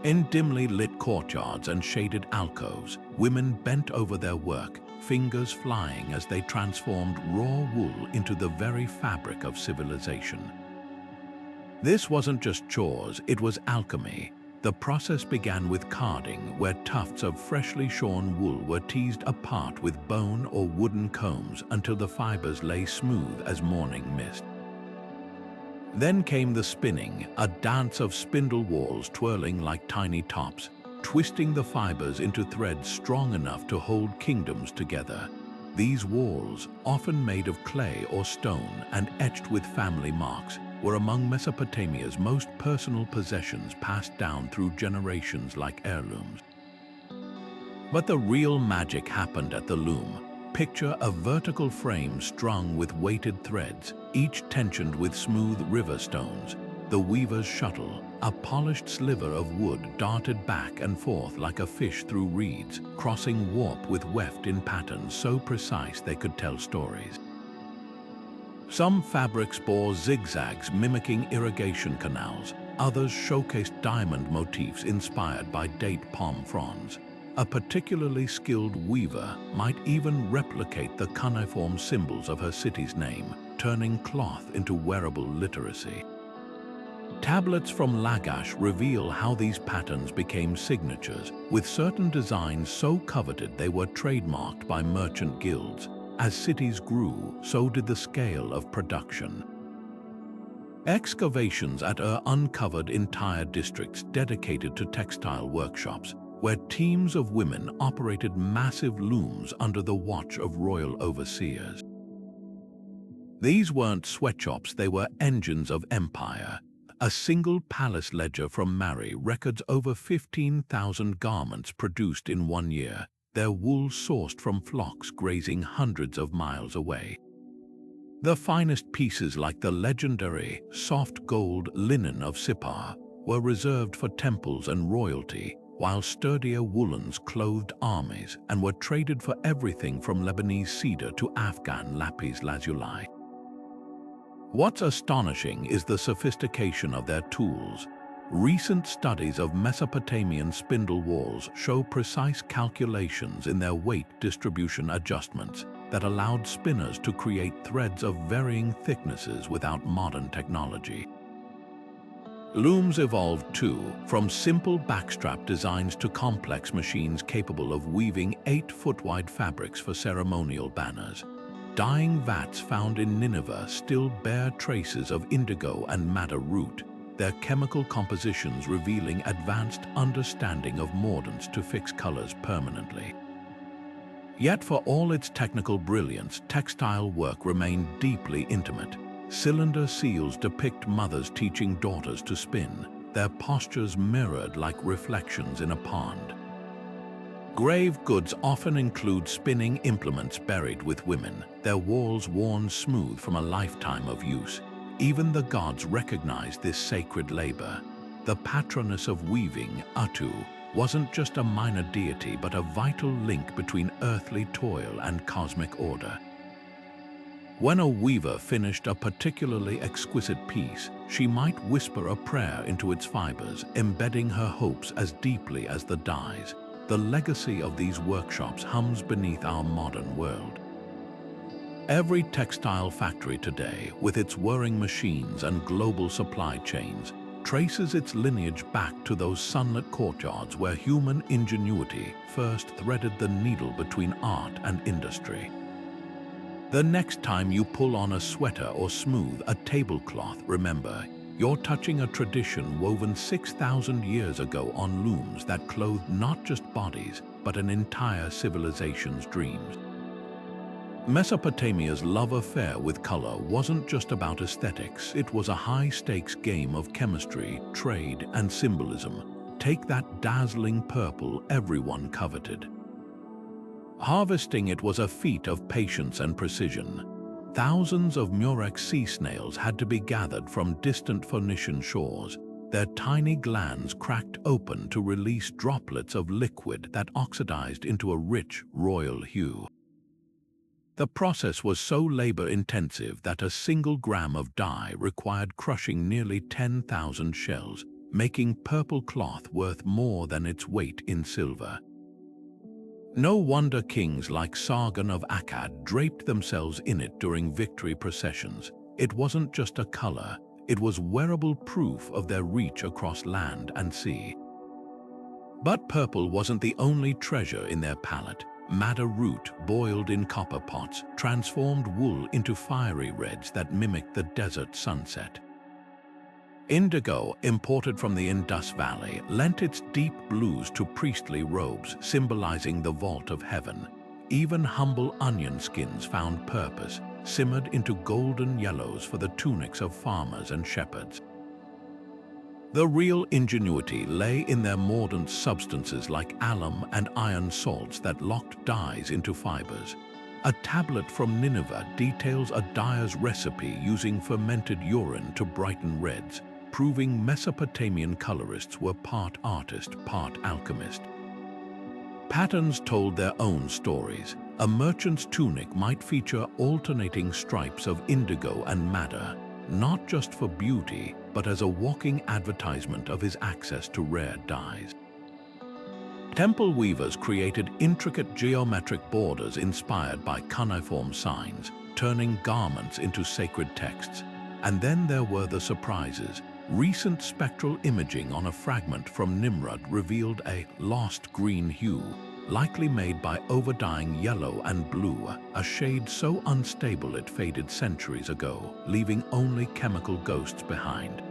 In dimly lit courtyards and shaded alcoves, women bent over their work, fingers flying as they transformed raw wool into the very fabric of civilization. This wasn't just chores, it was alchemy. The process began with carding, where tufts of freshly shorn wool were teased apart with bone or wooden combs until the fibers lay smooth as morning mist. Then came the spinning, a dance of spindle whorls twirling like tiny tops, twisting the fibers into threads strong enough to hold kingdoms together. These whorls, often made of clay or stone and etched with family marks, were among Mesopotamia's most personal possessions passed down through generations like heirlooms. But the real magic happened at the loom. Picture a vertical frame strung with weighted threads, each tensioned with smooth river stones. The weaver's shuttle, a polished sliver of wood, darted back and forth like a fish through reeds, crossing warp with weft in patterns so precise they could tell stories. Some fabrics bore zigzags mimicking irrigation canals, others showcased diamond motifs inspired by date palm fronds. A particularly skilled weaver might even replicate the cuneiform symbols of her city's name, turning cloth into wearable literacy. Tablets from Lagash reveal how these patterns became signatures, with certain designs so coveted they were trademarked by merchant guilds. As cities grew, so did the scale of production. Excavations at Ur uncovered entire districts dedicated to textile workshops, where teams of women operated massive looms under the watch of royal overseers. These weren't sweatshops, they were engines of empire. A single palace ledger from Mari records over 15,000 garments produced in 1 year, their wool sourced from flocks grazing hundreds of miles away. The finest pieces, like the legendary soft gold linen of Sippar, were reserved for temples and royalty, while sturdier woolens clothed armies and were traded for everything from Lebanese cedar to Afghan lapis lazuli. What's astonishing is the sophistication of their tools. Recent studies of Mesopotamian spindle whorls show precise calculations in their weight distribution adjustments that allowed spinners to create threads of varying thicknesses without modern technology. Looms evolved too, from simple backstrap designs to complex machines capable of weaving 8-foot-wide fabrics for ceremonial banners. Dyeing vats found in Nineveh still bear traces of indigo and madder root, their chemical compositions revealing advanced understanding of mordants to fix colors permanently. Yet for all its technical brilliance, textile work remained deeply intimate. Cylinder seals depict mothers teaching daughters to spin, their postures mirrored like reflections in a pond. Grave goods often include spinning implements buried with women, their walls worn smooth from a lifetime of use. Even the gods recognized this sacred labor. The patroness of weaving, Atu, wasn't just a minor deity but a vital link between earthly toil and cosmic order. When a weaver finished a particularly exquisite piece, she might whisper a prayer into its fibers, embedding her hopes as deeply as the dyes. The legacy of these workshops hums beneath our modern world. Every textile factory today, with its whirring machines and global supply chains, traces its lineage back to those sunlit courtyards where human ingenuity first threaded the needle between art and industry. The next time you pull on a sweater or smooth a tablecloth, remember, you're touching a tradition woven 6,000 years ago on looms that clothed not just bodies, but an entire civilization's dreams. Mesopotamia's love affair with color wasn't just about aesthetics, it was a high-stakes game of chemistry, trade, and symbolism. Take that dazzling purple everyone coveted. Harvesting it was a feat of patience and precision. Thousands of murex sea snails had to be gathered from distant Phoenician shores, their tiny glands cracked open to release droplets of liquid that oxidized into a rich, royal hue. The process was so labor-intensive that a single gram of dye required crushing nearly 10,000 shells, making purple cloth worth more than its weight in silver. No wonder kings like Sargon of Akkad draped themselves in it during victory processions. It wasn't just a color, it was wearable proof of their reach across land and sea. But purple wasn't the only treasure in their palette. Madder root, boiled in copper pots, transformed wool into fiery reds that mimicked the desert sunset. Indigo, imported from the Indus Valley, lent its deep blues to priestly robes, symbolizing the vault of heaven. Even humble onion skins found purpose, simmered into golden yellows for the tunics of farmers and shepherds. The real ingenuity lay in their mordant substances like alum and iron salts that locked dyes into fibers. A tablet from Nineveh details a dyer's recipe using fermented urine to brighten reds, proving Mesopotamian colorists were part artist, part alchemist. Patterns told their own stories. A merchant's tunic might feature alternating stripes of indigo and madder, not just for beauty, but as a walking advertisement of his access to rare dyes. Temple weavers created intricate geometric borders inspired by cuneiform signs, turning garments into sacred texts. And then there were the surprises. Recent spectral imaging on a fragment from Nimrud revealed a lost green hue, likely made by overdying yellow and blue, a shade so unstable it faded centuries ago, leaving only chemical ghosts behind.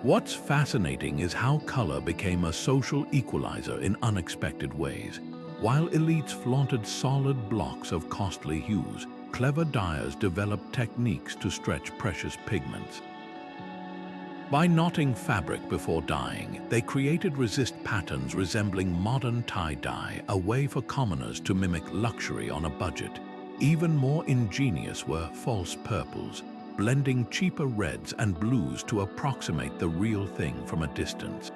What's fascinating is how color became a social equalizer in unexpected ways. While elites flaunted solid blocks of costly hues, clever dyers developed techniques to stretch precious pigments. By knotting fabric before dyeing, they created resist patterns resembling modern tie-dye, a way for commoners to mimic luxury on a budget. Even more ingenious were false purples, blending cheaper reds and blues to approximate the real thing from a distance.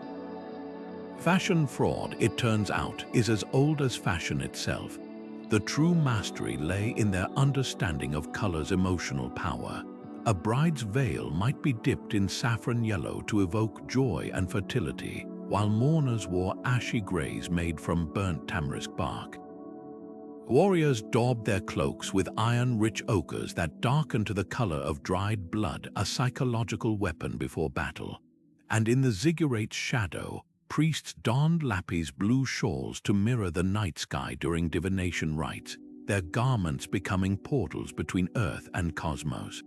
Fashion fraud, it turns out, is as old as fashion itself. The true mastery lay in their understanding of color's emotional power. A bride's veil might be dipped in saffron yellow to evoke joy and fertility, while mourners wore ashy grays made from burnt tamarisk bark. Warriors daubed their cloaks with iron-rich ochres that darkened to the color of dried blood, a psychological weapon before battle. And in the ziggurate's shadow, priests donned lapis blue shawls to mirror the night sky during divination rites, their garments becoming portals between Earth and cosmos.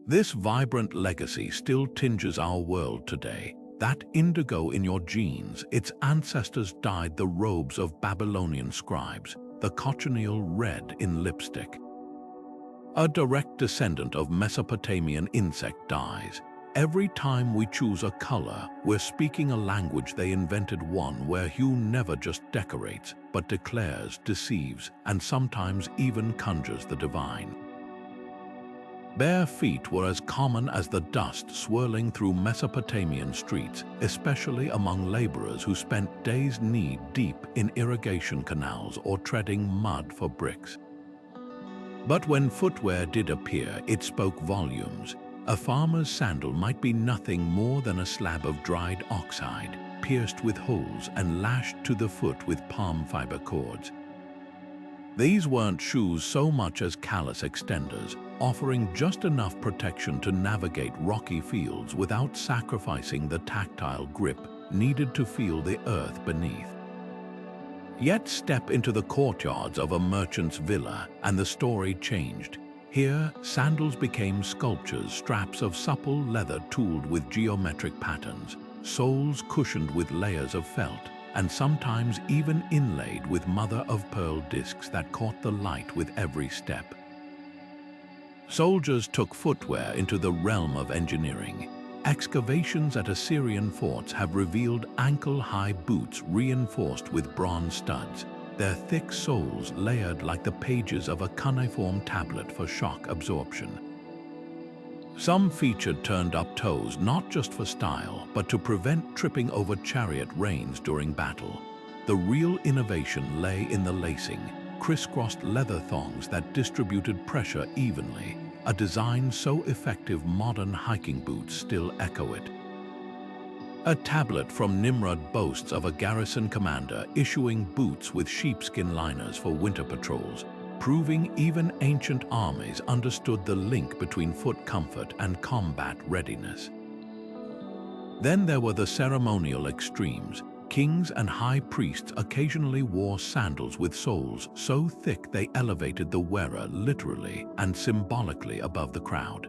This vibrant legacy still tinges our world today. That indigo in your genes, its ancestors dyed the robes of Babylonian scribes, the cochineal red in lipstick. A direct descendant of Mesopotamian insect dyes. Every time we choose a color, we're speaking a language they invented, one where hue never just decorates, but declares, deceives, and sometimes even conjures the divine. Bare feet were as common as the dust swirling through Mesopotamian streets, especially among laborers who spent days knee-deep in irrigation canals or treading mud for bricks. But when footwear did appear, it spoke volumes. A farmer's sandal might be nothing more than a slab of dried oxhide, pierced with holes and lashed to the foot with palm fiber cords. These weren't shoes so much as callus extenders, offering just enough protection to navigate rocky fields without sacrificing the tactile grip needed to feel the earth beneath. Yet step into the courtyards of a merchant's villa and the story changed. Here, sandals became sculptures, straps of supple leather tooled with geometric patterns, soles cushioned with layers of felt, and sometimes even inlaid with mother-of-pearl discs that caught the light with every step. Soldiers took footwear into the realm of engineering. Excavations at Assyrian forts have revealed ankle-high boots reinforced with bronze studs, their thick soles layered like the pages of a cuneiform tablet for shock absorption. Some featured turned-up toes not just for style, but to prevent tripping over chariot reins during battle. The real innovation lay in the lacing, crisscrossed leather thongs that distributed pressure evenly, a design so effective modern hiking boots still echo it. A tablet from Nimrod boasts of a garrison commander issuing boots with sheepskin liners for winter patrols, proving even ancient armies understood the link between foot comfort and combat readiness. Then there were the ceremonial extremes. Kings and high priests occasionally wore sandals with soles so thick they elevated the wearer literally and symbolically above the crowd.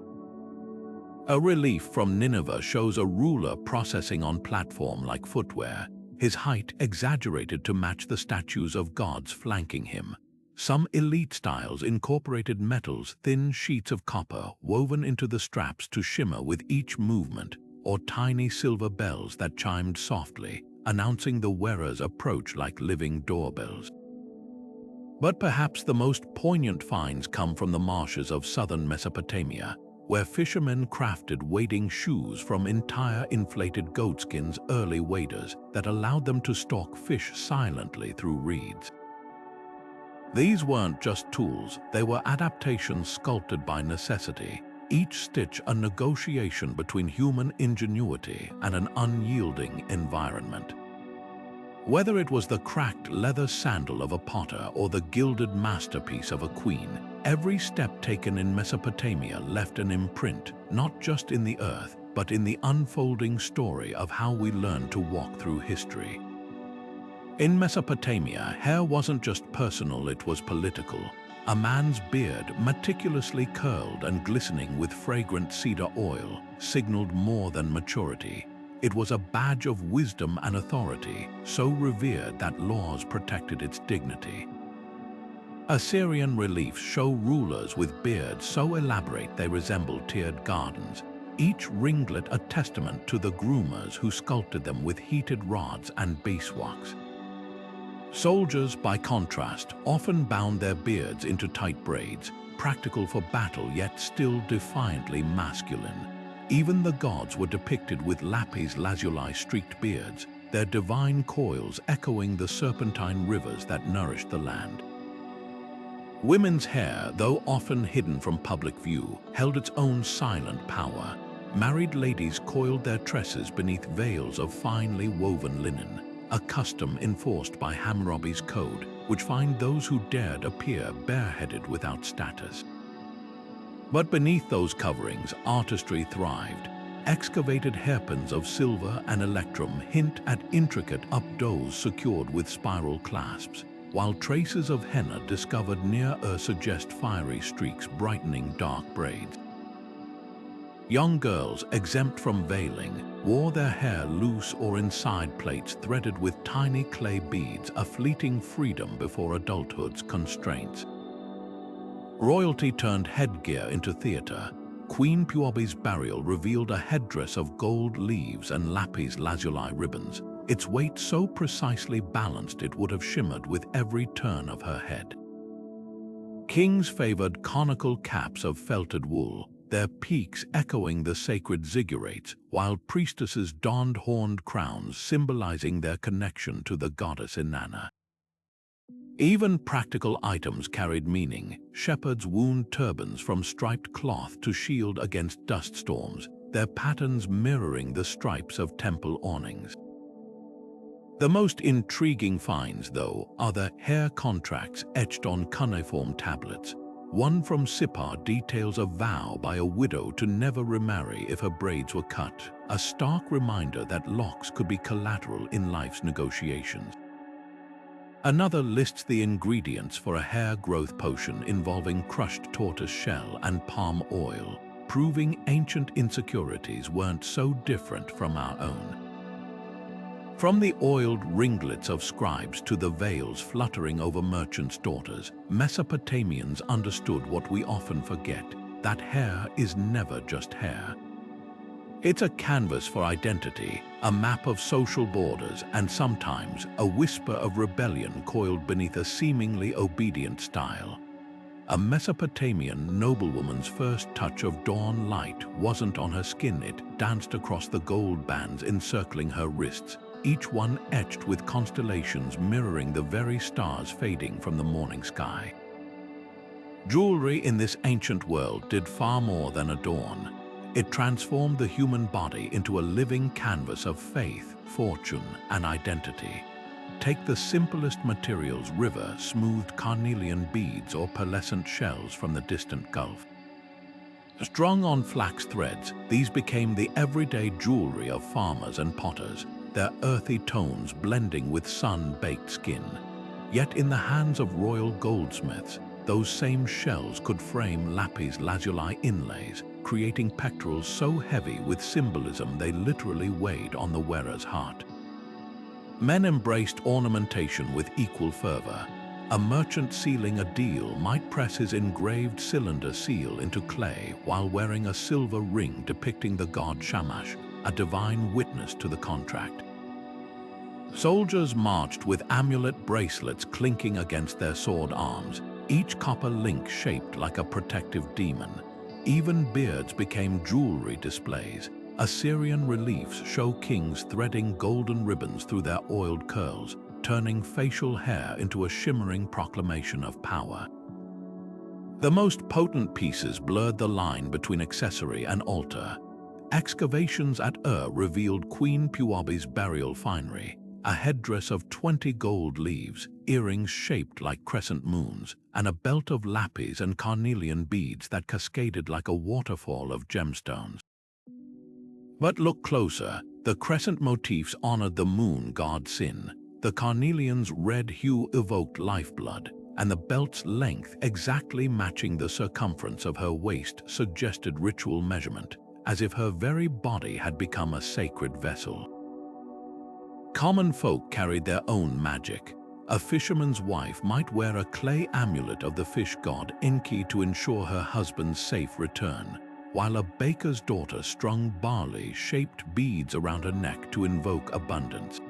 A relief from Nineveh shows a ruler processing on platform like footwear, his height exaggerated to match the statues of gods flanking him. Some elite styles incorporated metals, thin sheets of copper woven into the straps to shimmer with each movement, or tiny silver bells that chimed softly, announcing the wearer's approach like living doorbells. But perhaps the most poignant finds come from the marshes of southern Mesopotamia, where fishermen crafted wading shoes from entire inflated goatskins, early waders that allowed them to stalk fish silently through reeds. These weren't just tools, they were adaptations sculpted by necessity, each stitch a negotiation between human ingenuity and an unyielding environment. Whether it was the cracked leather sandal of a potter or the gilded masterpiece of a queen, every step taken in Mesopotamia left an imprint, not just in the earth, but in the unfolding story of how we learn to walk through history. In Mesopotamia, hair wasn't just personal, it was political. A man's beard, meticulously curled and glistening with fragrant cedar oil, signaled more than maturity. It was a badge of wisdom and authority, so revered that laws protected its dignity. Assyrian reliefs show rulers with beards so elaborate they resemble tiered gardens, each ringlet a testament to the groomers who sculpted them with heated rods and beeswax. Soldiers, by contrast, often bound their beards into tight braids, practical for battle yet still defiantly masculine. Even the gods were depicted with lapis lazuli streaked beards, their divine coils echoing the serpentine rivers that nourished the land. Women's hair, though often hidden from public view, held its own silent power. Married ladies coiled their tresses beneath veils of finely woven linen, a custom enforced by Hammurabi's code, which fined those who dared appear bareheaded without status. But beneath those coverings, artistry thrived. Excavated hairpins of silver and electrum hint at intricate updos secured with spiral clasps, while traces of henna discovered near suggest fiery streaks brightening dark braids. Young girls, exempt from veiling, wore their hair loose or in side plaits threaded with tiny clay beads, a fleeting freedom before adulthood's constraints. Royalty turned headgear into theater. Queen Puobi's burial revealed a headdress of gold leaves and lapis lazuli ribbons, its weight so precisely balanced it would have shimmered with every turn of her head. Kings favored conical caps of felted wool, their peaks echoing the sacred ziggurats, while priestesses donned horned crowns symbolizing their connection to the goddess Inanna. Even practical items carried meaning. Shepherds wound turbans from striped cloth to shield against dust storms, their patterns mirroring the stripes of temple awnings. The most intriguing finds, though, are the hair contracts etched on cuneiform tablets. One from Sippar details a vow by a widow to never remarry if her braids were cut, a stark reminder that locks could be collateral in life's negotiations. Another lists the ingredients for a hair growth potion involving crushed tortoise shell and palm oil, proving ancient insecurities weren't so different from our own. From the oiled ringlets of scribes to the veils fluttering over merchants' daughters, Mesopotamians understood what we often forget, that hair is never just hair. It's a canvas for identity, a map of social borders, and sometimes a whisper of rebellion coiled beneath a seemingly obedient style. A Mesopotamian noblewoman's first touch of dawn light wasn't on her skin, it danced across the gold bands encircling her wrists, each one etched with constellations mirroring the very stars fading from the morning sky. Jewelry in this ancient world did far more than adorn. It transformed the human body into a living canvas of faith, fortune, and identity. Take the simplest materials, river, smoothed carnelian beads or pearlescent shells from the distant Gulf. Strung on flax threads, these became the everyday jewelry of farmers and potters, their earthy tones blending with sun-baked skin. Yet in the hands of royal goldsmiths, those same shells could frame lapis lazuli inlays, creating pectorals so heavy with symbolism they literally weighed on the wearer's heart. Men embraced ornamentation with equal fervor. A merchant sealing a deal might press his engraved cylinder seal into clay while wearing a silver ring depicting the god Shamash, a divine witness to the contract. Soldiers marched with amulet bracelets clinking against their sword arms, each copper link shaped like a protective demon. Even beards became jewelry displays. Assyrian reliefs show kings threading golden ribbons through their oiled curls, turning facial hair into a shimmering proclamation of power. The most potent pieces blurred the line between accessory and altar. Excavations at revealed Queen Puobi's burial finery, a headdress of 20 gold leaves, earrings shaped like crescent moons, and a belt of lapis and carnelian beads that cascaded like a waterfall of gemstones. But look closer, the crescent motifs honored the moon god Sin. The carnelian's red hue evoked lifeblood, and the belt's length exactly matching the circumference of her waist suggested ritual measurement, as if her very body had become a sacred vessel. Common folk carried their own magic. A fisherman's wife might wear a clay amulet of the fish god Enki to ensure her husband's safe return, while a baker's daughter strung barley-shaped beads around her neck to invoke abundance.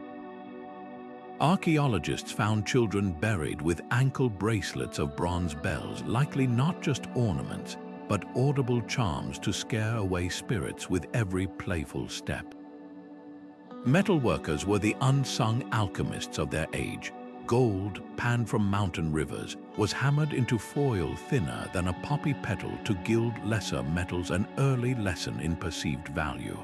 Archaeologists found children buried with ankle bracelets of bronze bells, likely not just ornaments, but audible charms to scare away spirits with every playful step. Metalworkers were the unsung alchemists of their age. Gold, panned from mountain rivers, was hammered into foil thinner than a poppy petal to gild lesser metals, an early lesson in perceived value.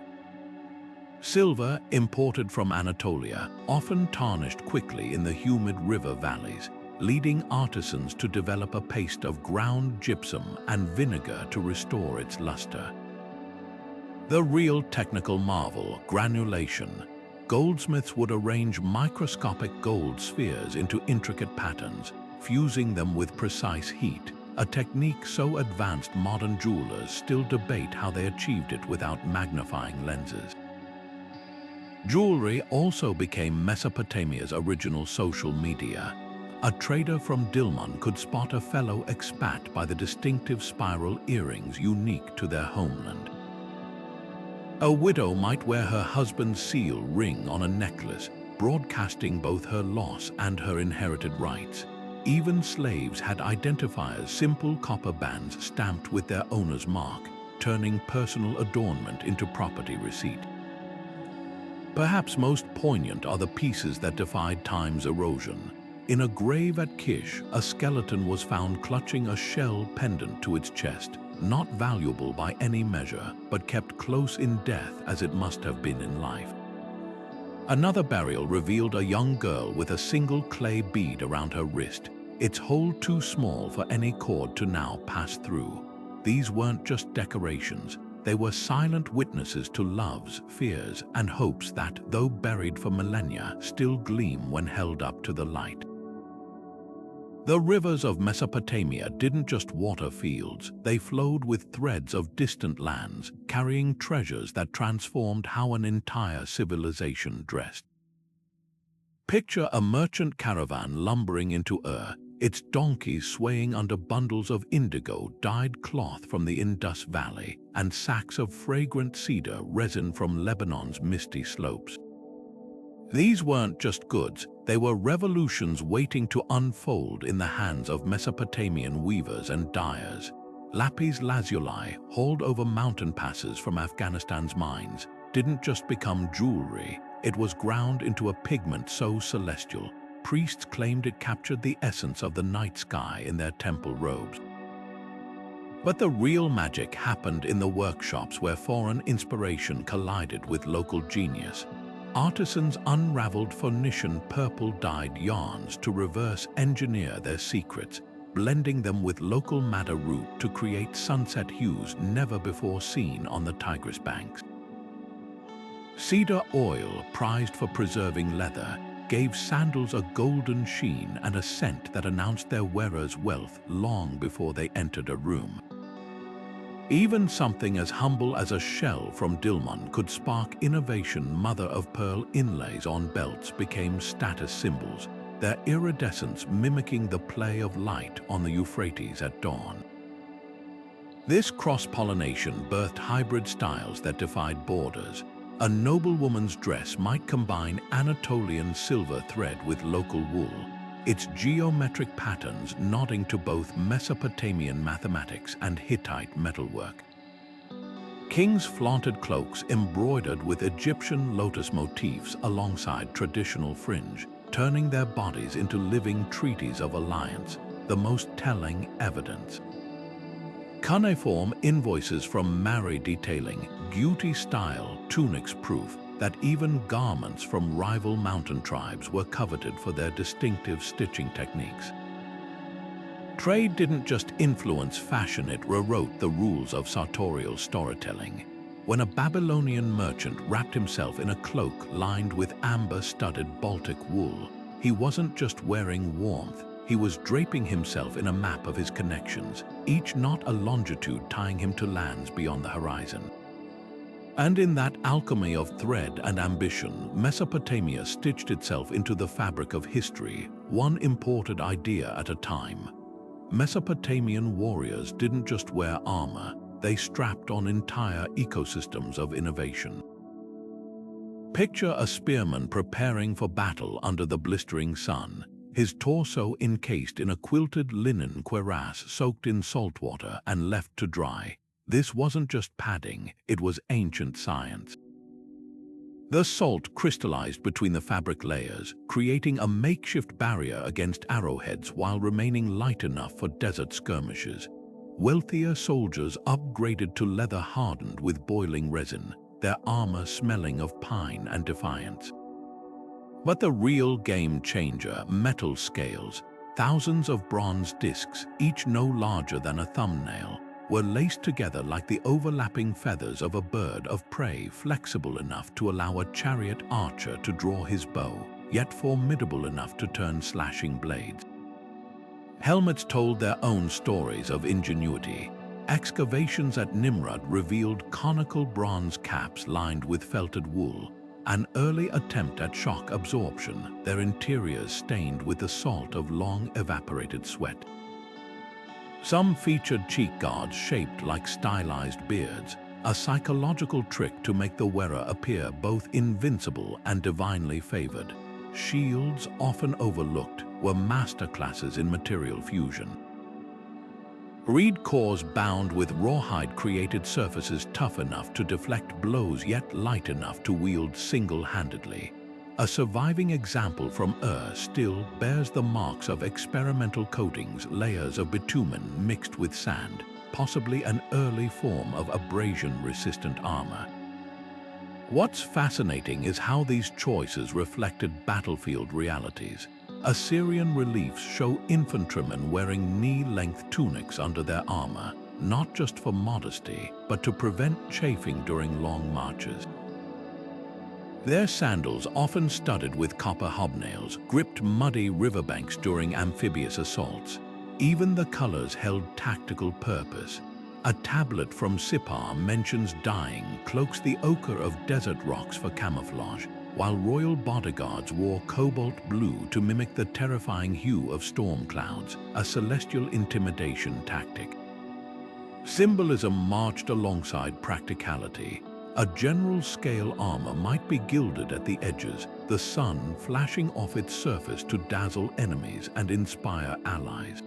Silver, imported from Anatolia, often tarnished quickly in the humid river valleys, leading artisans to develop a paste of ground gypsum and vinegar to restore its luster. The real technical marvel, granulation. Goldsmiths would arrange microscopic gold spheres into intricate patterns, fusing them with precise heat, a technique so advanced modern jewelers still debate how they achieved it without magnifying lenses. Jewelry also became Mesopotamia's original social media. A trader from Dilmun could spot a fellow expat by the distinctive spiral earrings unique to their homeland. A widow might wear her husband's seal ring on a necklace, broadcasting both her loss and her inherited rights. Even slaves had identifiers, simple copper bands stamped with their owner's mark, turning personal adornment into property receipt. Perhaps most poignant are the pieces that defied time's erosion. In a grave at Kish, a skeleton was found clutching a shell pendant to its chest, not valuable by any measure, but kept close in death as it must have been in life. Another burial revealed a young girl with a single clay bead around her wrist, its hole too small for any cord to now pass through. These weren't just decorations, they were silent witnesses to loves, fears, and hopes that, though buried for millennia, still gleam when held up to the light. The rivers of Mesopotamia didn't just water fields, they flowed with threads of distant lands, carrying treasures that transformed how an entire civilization dressed. Picture a merchant caravan lumbering into Ur, its donkeys swaying under bundles of indigo-dyed cloth from the Indus Valley and sacks of fragrant cedar resin from Lebanon's misty slopes. These weren't just goods, they were revolutions waiting to unfold in the hands of Mesopotamian weavers and dyers. Lapis lazuli, hauled over mountain passes from Afghanistan's mines, didn't just become jewelry, it was ground into a pigment so celestial, priests claimed it captured the essence of the night sky in their temple robes. But the real magic happened in the workshops where foreign inspiration collided with local genius. Artisans unraveled Phoenician purple-dyed yarns to reverse engineer their secrets, blending them with local madder root to create sunset hues never before seen on the Tigris banks. Cedar oil, prized for preserving leather, gave sandals a golden sheen and a scent that announced their wearer's wealth long before they entered a room. Even something as humble as a shell from Dilmun could spark innovation. Mother-of-pearl inlays on belts became status symbols, their iridescence mimicking the play of light on the Euphrates at dawn. This cross-pollination birthed hybrid styles that defied borders. A noblewoman's dress might combine Anatolian silver thread with local wool, its geometric patterns nodding to both Mesopotamian mathematics and Hittite metalwork. Kings flaunted cloaks embroidered with Egyptian lotus motifs alongside traditional fringe, turning their bodies into living treaties of alliance, the most telling evidence. Cuneiform invoices from Mari detailing Guti-style tunics proof that even garments from rival mountain tribes were coveted for their distinctive stitching techniques. Trade didn't just influence fashion, it rewrote the rules of sartorial storytelling. When a Babylonian merchant wrapped himself in a cloak lined with amber-studded Baltic wool, He wasn't just wearing warmth, he was draping himself in a map of his connections, each knot a longitude tying him to lands beyond the horizon. And in that alchemy of thread and ambition, Mesopotamia stitched itself into the fabric of history, one imported idea at a time. Mesopotamian warriors didn't just wear armor, they strapped on entire ecosystems of innovation. Picture a spearman preparing for battle under the blistering sun, his torso encased in a quilted linen cuirass soaked in salt water and left to dry. This wasn't just padding, it was ancient science. The salt crystallized between the fabric layers, creating a makeshift barrier against arrowheads while remaining light enough for desert skirmishes. Wealthier soldiers upgraded to leather hardened with boiling resin, their armor smelling of pine and defiance. But the real game changer, metal scales, thousands of bronze discs, each no larger than a thumbnail, were laced together like the overlapping feathers of a bird of prey, flexible enough to allow a chariot archer to draw his bow, yet formidable enough to turn slashing blades. Helmets told their own stories of ingenuity. Excavations at Nimrud revealed conical bronze caps lined with felted wool, an early attempt at shock absorption, their interiors stained with the salt of long evaporated sweat. Some featured cheek guards shaped like stylized beards, a psychological trick to make the wearer appear both invincible and divinely favored. Shields, often overlooked, were masterclasses in material fusion. Reed cores bound with rawhide created surfaces tough enough to deflect blows yet light enough to wield single-handedly. A surviving example from still bears the marks of experimental coatings, layers of bitumen mixed with sand, possibly an early form of abrasion-resistant armor. What's fascinating is how these choices reflected battlefield realities. Assyrian reliefs show infantrymen wearing knee-length tunics under their armor, not just for modesty, but to prevent chafing during long marches. Their sandals, often studded with copper hobnails, gripped muddy riverbanks during amphibious assaults. Even the colors held tactical purpose. A tablet from Sippar mentions dyeing cloaks the ochre of desert rocks for camouflage, while royal bodyguards wore cobalt blue to mimic the terrifying hue of storm clouds, a celestial intimidation tactic. Symbolism marched alongside practicality. A general-scale armor might be gilded at the edges, the sun flashing off its surface to dazzle enemies and inspire allies.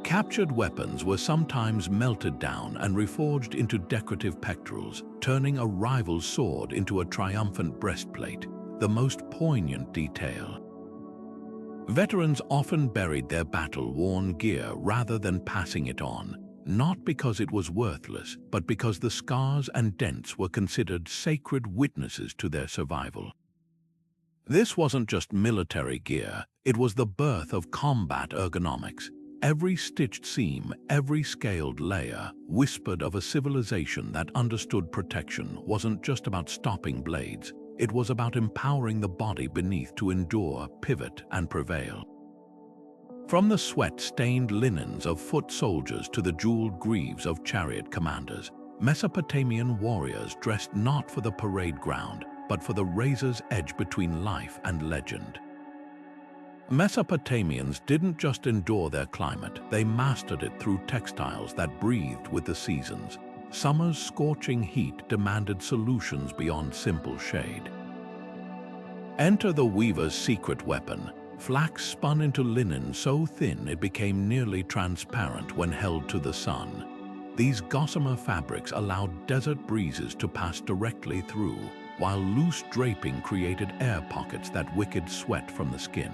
Captured weapons were sometimes melted down and reforged into decorative pectorals, turning a rival's sword into a triumphant breastplate, the most poignant detail. Veterans often buried their battle-worn gear rather than passing it on, not because it was worthless, but because the scars and dents were considered sacred witnesses to their survival. This wasn't just military gear, it was the birth of combat ergonomics. Every stitched seam, every scaled layer, whispered of a civilization that understood protection wasn't just about stopping blades, it was about empowering the body beneath to endure, pivot, and prevail. From the sweat-stained linens of foot soldiers to the jeweled greaves of chariot commanders, Mesopotamian warriors dressed not for the parade ground, but for the razor's edge between life and legend. Mesopotamians didn't just endure their climate, they mastered it through textiles that breathed with the seasons. Summer's scorching heat demanded solutions beyond simple shade. Enter the weaver's secret weapon. Flax spun into linen so thin it became nearly transparent when held to the sun. These gossamer fabrics allowed desert breezes to pass directly through, while loose draping created air pockets that wickered sweat from the skin.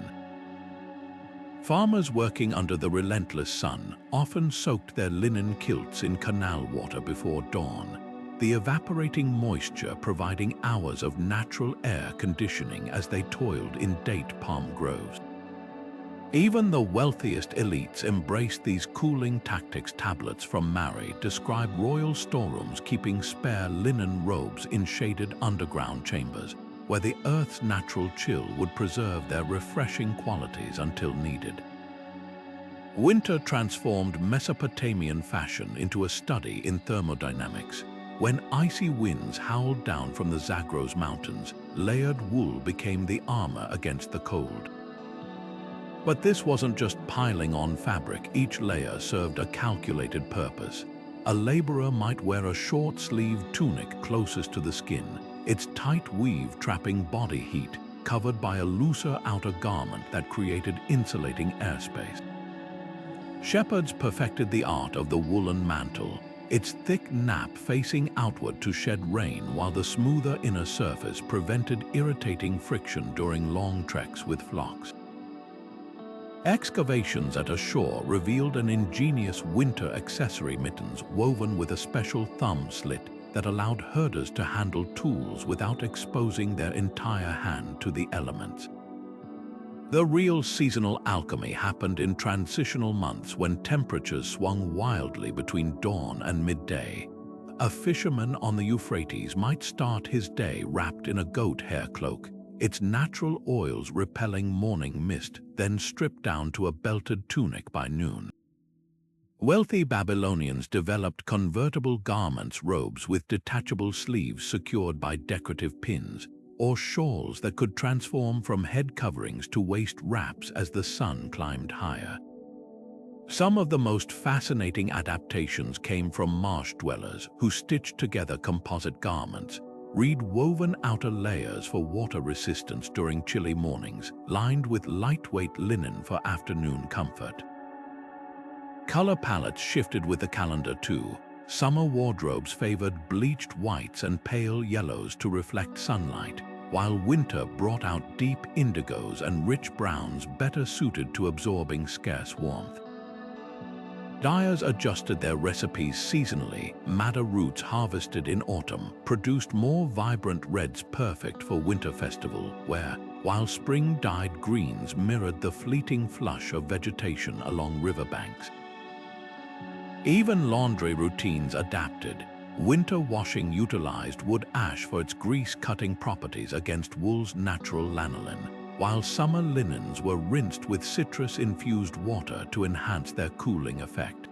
Farmers working under the relentless sun often soaked their linen kilts in canal water before dawn, the evaporating moisture providing hours of natural air conditioning as they toiled in date palm groves. Even the wealthiest elites embraced these cooling tactics. Tablets from Mari describe royal storerooms keeping spare linen robes in shaded underground chambers, where the Earth's natural chill would preserve their refreshing qualities until needed. Winter transformed Mesopotamian fashion into a study in thermodynamics. When icy winds howled down from the Zagros Mountains, layered wool became the armor against the cold. But this wasn't just piling on fabric. Each layer served a calculated purpose. A laborer might wear a short-sleeved tunic closest to the skin, its tight weave trapping body heat, covered by a looser outer garment that created insulating airspace. Shepherds perfected the art of the woolen mantle, its thick nap facing outward to shed rain, while the smoother inner surface prevented irritating friction during long treks with flocks. Excavations at a shore revealed an ingenious winter accessory, mittens woven with a special thumb slit that allowed herders to handle tools without exposing their entire hand to the elements. The real seasonal alchemy happened in transitional months when temperatures swung wildly between dawn and midday. A fisherman on the Euphrates might start his day wrapped in a goat hair cloak, its natural oils repelling morning mist, then stripped down to a belted tunic by noon. Wealthy Babylonians developed convertible garments, robes with detachable sleeves secured by decorative pins, or shawls that could transform from head coverings to waist wraps as the sun climbed higher. Some of the most fascinating adaptations came from marsh dwellers who stitched together composite garments, reed-woven outer layers for water resistance during chilly mornings, lined with lightweight linen for afternoon comfort. Color palettes shifted with the calendar too. Summer wardrobes favored bleached whites and pale yellows to reflect sunlight, while winter brought out deep indigos and rich browns better suited to absorbing scarce warmth. Dyers adjusted their recipes seasonally. Madder roots harvested in autumn produced more vibrant reds perfect for winter festival, while spring-dyed greens mirrored the fleeting flush of vegetation along riverbanks. Even laundry routines adapted. Winter washing utilized wood ash for its grease-cutting properties against wool's natural lanolin, while summer linens were rinsed with citrus-infused water to enhance their cooling effect.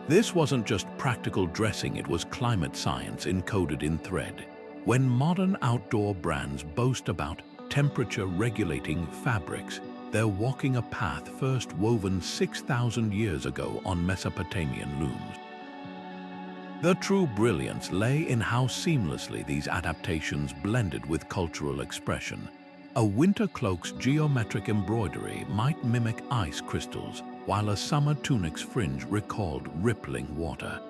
This wasn't just practical dressing, it was climate science encoded in thread. When modern outdoor brands boast about temperature-regulating fabrics, they're walking a path first woven 6,000 years ago on Mesopotamian looms. The true brilliance lay in how seamlessly these adaptations blended with cultural expression. A winter cloak's geometric embroidery might mimic ice crystals, while a summer tunic's fringe recalled rippling water.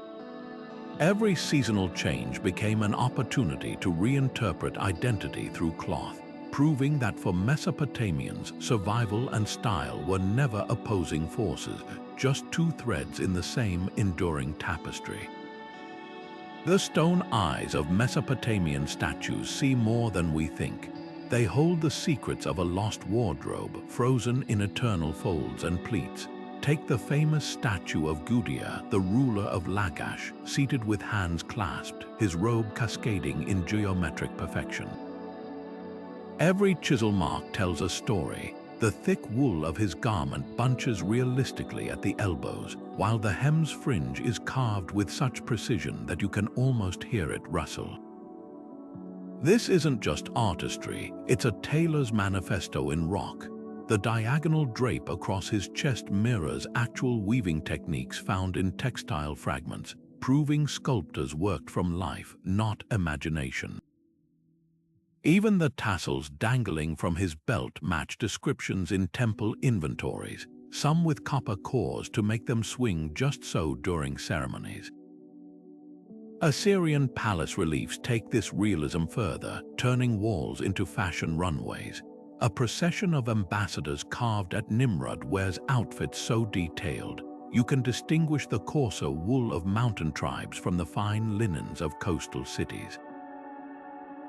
Every seasonal change became an opportunity to reinterpret identity through cloth, proving that for Mesopotamians, survival and style were never opposing forces, just two threads in the same enduring tapestry. The stone eyes of Mesopotamian statues see more than we think. They hold the secrets of a lost wardrobe, frozen in eternal folds and pleats. Take the famous statue of Gudea, the ruler of Lagash, seated with hands clasped, his robe cascading in geometric perfection. Every chisel mark tells a story. The thick wool of his garment bunches realistically at the elbows, while the hem's fringe is carved with such precision that you can almost hear it rustle. This isn't just artistry, it's a tailor's manifesto in rock. The diagonal drape across his chest mirrors actual weaving techniques found in textile fragments, proving sculptors worked from life, not imagination. Even the tassels dangling from his belt match descriptions in temple inventories, some with copper cores to make them swing just so during ceremonies. Assyrian palace reliefs take this realism further, turning walls into fashion runways. A procession of ambassadors carved at Nimrud wears outfits so detailed, you can distinguish the coarser wool of mountain tribes from the fine linens of coastal cities.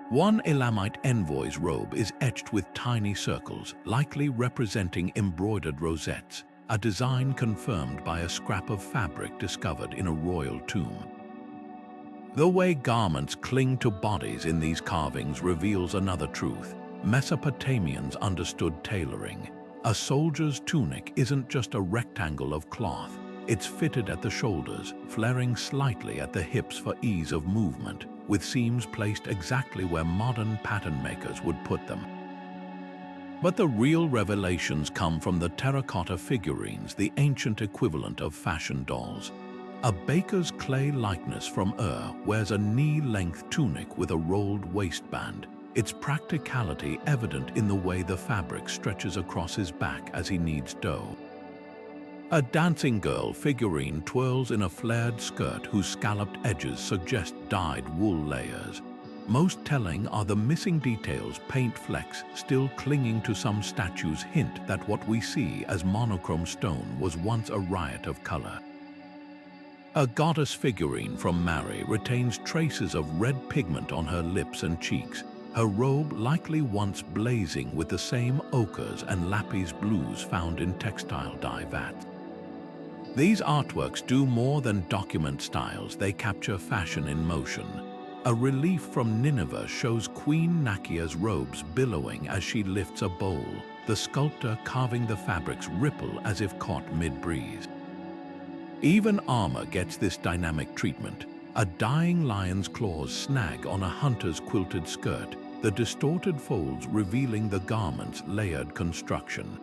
One Elamite envoy's robe is etched with tiny circles, likely representing embroidered rosettes, a design confirmed by a scrap of fabric discovered in a royal tomb. The way garments cling to bodies in these carvings reveals another truth. Mesopotamians understood tailoring. A soldier's tunic isn't just a rectangle of cloth. It's fitted at the shoulders, flaring slightly at the hips for ease of movement, with seams placed exactly where modern pattern makers would put them. But the real revelations come from the terracotta figurines, the ancient equivalent of fashion dolls. A baker's clay likeness from Ur wears a knee-length tunic with a rolled waistband, its practicality evident in the way the fabric stretches across his back as he kneads dough. A dancing girl figurine twirls in a flared skirt whose scalloped edges suggest dyed wool layers. Most telling are the missing details, paint flecks still clinging to some statues hint that what we see as monochrome stone was once a riot of color. A goddess figurine from Mari retains traces of red pigment on her lips and cheeks, her robe likely once blazing with the same ochres and lapis blues found in textile dye vats. These artworks do more than document styles, they capture fashion in motion. A relief from Nineveh shows Queen Nakia's robes billowing as she lifts a bowl, the sculptor carving the fabrics ripple as if caught mid-breeze. Even armor gets this dynamic treatment. A dying lion's claws snag on a hunter's quilted skirt, the distorted folds revealing the garment's layered construction.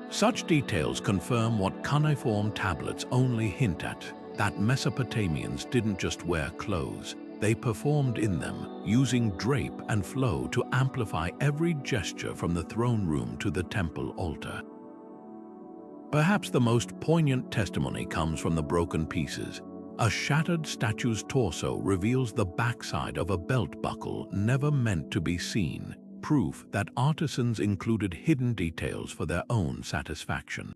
Such details confirm what cuneiform tablets only hint at, that Mesopotamians didn't just wear clothes, they performed in them, using drape and flow to amplify every gesture from the throne room to the temple altar. Perhaps the most poignant testimony comes from the broken pieces. A shattered statue's torso reveals the backside of a belt buckle never meant to be seen, proof that artisans included hidden details for their own satisfaction.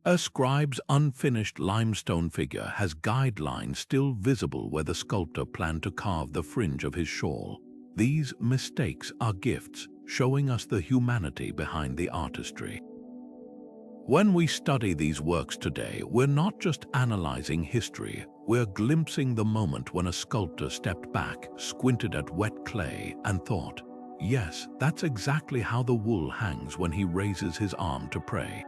A scribe's unfinished limestone figure has guidelines still visible where the sculptor planned to carve the fringe of his shawl. These mistakes are gifts, showing us the humanity behind the artistry. When we study these works today, we're not just analyzing history, we're glimpsing the moment when a sculptor stepped back, squinted at wet clay, and thought, yes, that's exactly how the wool hangs when he raises his arm to pray.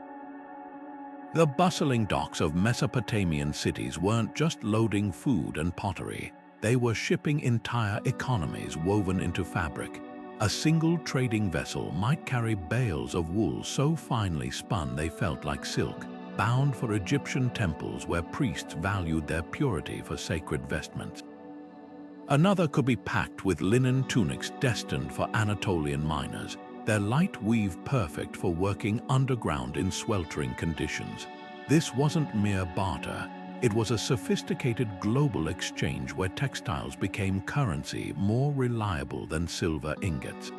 The bustling docks of Mesopotamian cities weren't just loading food and pottery, they were shipping entire economies woven into fabric. A single trading vessel might carry bales of wool so finely spun they felt like silk, bound for Egyptian temples where priests valued their purity for sacred vestments. Another could be packed with linen tunics destined for Anatolian miners, their light weave perfect for working underground in sweltering conditions. This wasn't mere barter. It was a sophisticated global exchange where textiles became currency more reliable than silver ingots.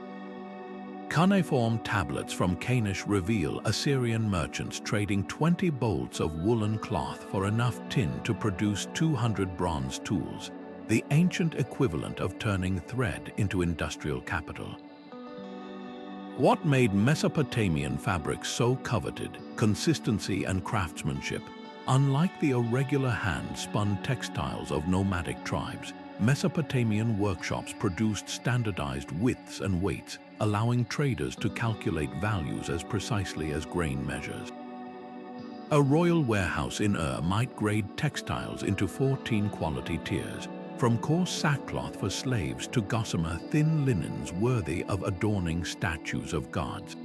Cuneiform tablets from Kanesh reveal Assyrian merchants trading 20 bolts of woolen cloth for enough tin to produce 200 bronze tools, the ancient equivalent of turning thread into industrial capital. What made Mesopotamian fabrics so coveted? Consistency and craftsmanship. Unlike the irregular hand-spun textiles of nomadic tribes, Mesopotamian workshops produced standardized widths and weights, allowing traders to calculate values as precisely as grain measures. A royal warehouse in Ur might grade textiles into 14 quality tiers, from coarse sackcloth for slaves to gossamer thin linens worthy of adorning statues of gods.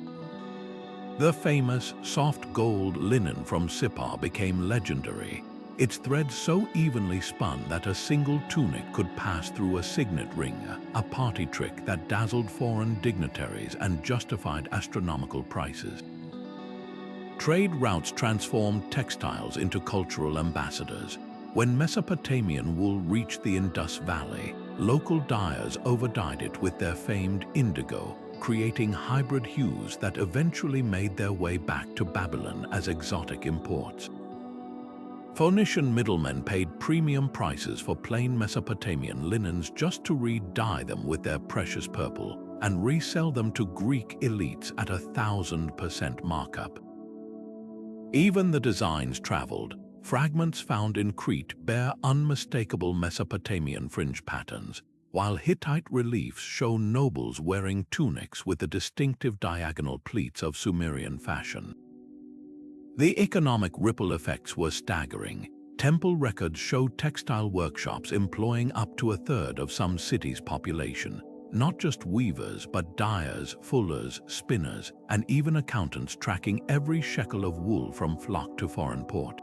The famous soft gold linen from Sippar became legendary, its threads so evenly spun that a single tunic could pass through a signet ring, a party trick that dazzled foreign dignitaries and justified astronomical prices. Trade routes transformed textiles into cultural ambassadors. When Mesopotamian wool reached the Indus Valley, local dyers overdyed it with their famed indigo, creating hybrid hues that eventually made their way back to Babylon as exotic imports. Phoenician middlemen paid premium prices for plain Mesopotamian linens just to re-dye them with their precious purple and resell them to Greek elites at 1,000% markup. Even the designs traveled. Fragments found in Crete bear unmistakable Mesopotamian fringe patterns, while Hittite reliefs show nobles wearing tunics with the distinctive diagonal pleats of Sumerian fashion. The economic ripple effects were staggering. Temple records show textile workshops employing up to a third of some cities' population, not just weavers but dyers, fullers, spinners, and even accountants tracking every shekel of wool from flock to foreign port.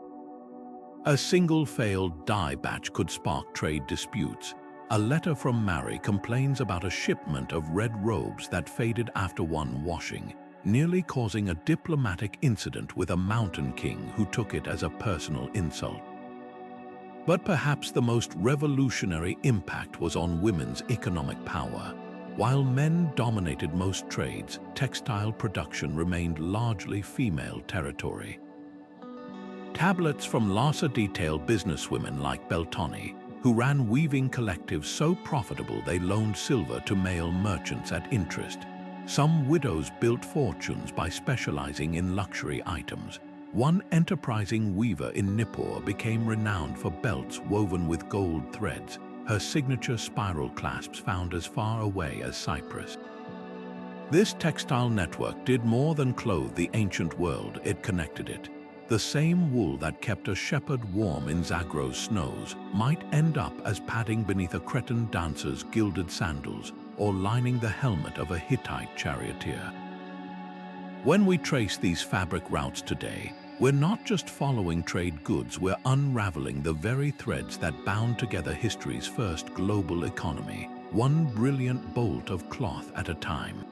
A single failed dye batch could spark trade disputes. A letter from Mary complains about a shipment of red robes that faded after one washing, nearly causing a diplomatic incident with a mountain king who took it as a personal insult. But perhaps the most revolutionary impact was on women's economic power. While men dominated most trades, textile production remained largely female territory. Tablets from Lhasa detail businesswomen like Beltoni, who ran weaving collectives so profitable they loaned silver to male merchants at interest. Some widows built fortunes by specializing in luxury items. One enterprising weaver in Nippur became renowned for belts woven with gold threads, her signature spiral clasps found as far away as Cyprus. This textile network did more than clothe the ancient world, it connected it. The same wool that kept a shepherd warm in Zagros snows might end up as padding beneath a Cretan dancer's gilded sandals or lining the helmet of a Hittite charioteer. When we trace these fabric routes today, we're not just following trade goods, we're unraveling the very threads that bound together history's first global economy, one brilliant bolt of cloth at a time.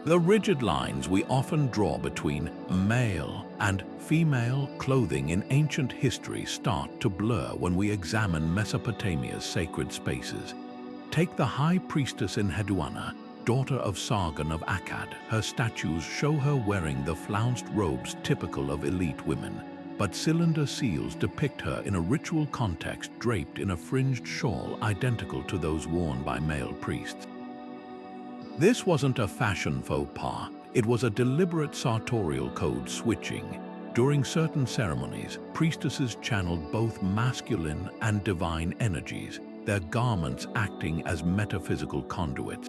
The rigid lines we often draw between male and female clothing in ancient history start to blur when we examine Mesopotamia's sacred spaces. Take the high priestess in Hedwana, daughter of Sargon of Akkad. Her statues show her wearing the flounced robes typical of elite women, but cylinder seals depict her in a ritual context draped in a fringed shawl identical to those worn by male priests. This wasn't a fashion faux pas, it was a deliberate sartorial code switching. During certain ceremonies, priestesses channeled both masculine and divine energies, their garments acting as metaphysical conduits.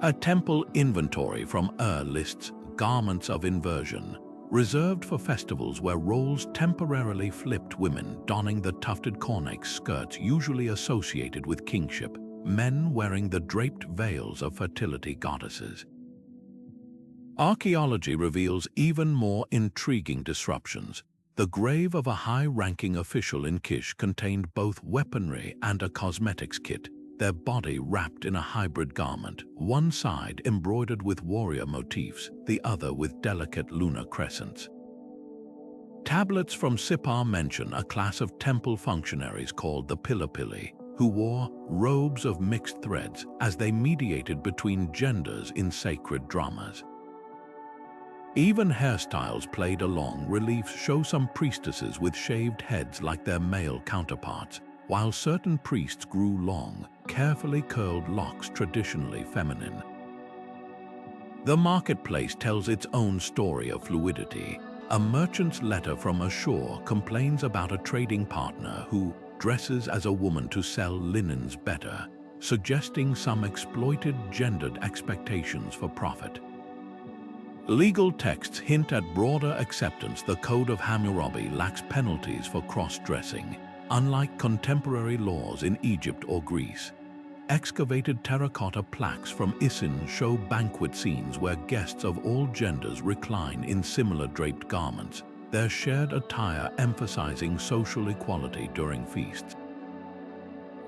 A temple inventory from lists garments of inversion, reserved for festivals where roles temporarily flipped women donning the tufted cornice skirts usually associated with kingship, men wearing the draped veils of fertility goddesses. Archaeology reveals even more intriguing disruptions. The grave of a high-ranking official in Kish contained both weaponry and a cosmetics kit, their body wrapped in a hybrid garment, one side embroidered with warrior motifs, the other with delicate lunar crescents. Tablets from Sippar mention a class of temple functionaries called the Pilapili, who wore robes of mixed threads as they mediated between genders in sacred dramas. Even hairstyles played along. Reliefs show some priestesses with shaved heads like their male counterparts, while certain priests grew long, carefully curled locks traditionally feminine. The marketplace tells its own story of fluidity. A merchant's letter from ashore complains about a trading partner who dresses as a woman to sell linens better, suggesting some exploited gendered expectations for profit. Legal texts hint at broader acceptance. The Code of Hammurabi lacks penalties for cross-dressing, unlike contemporary laws in Egypt or Greece. Excavated terracotta plaques from Isin show banquet scenes where guests of all genders recline in similar draped garments, their shared attire emphasizing social equality during feasts.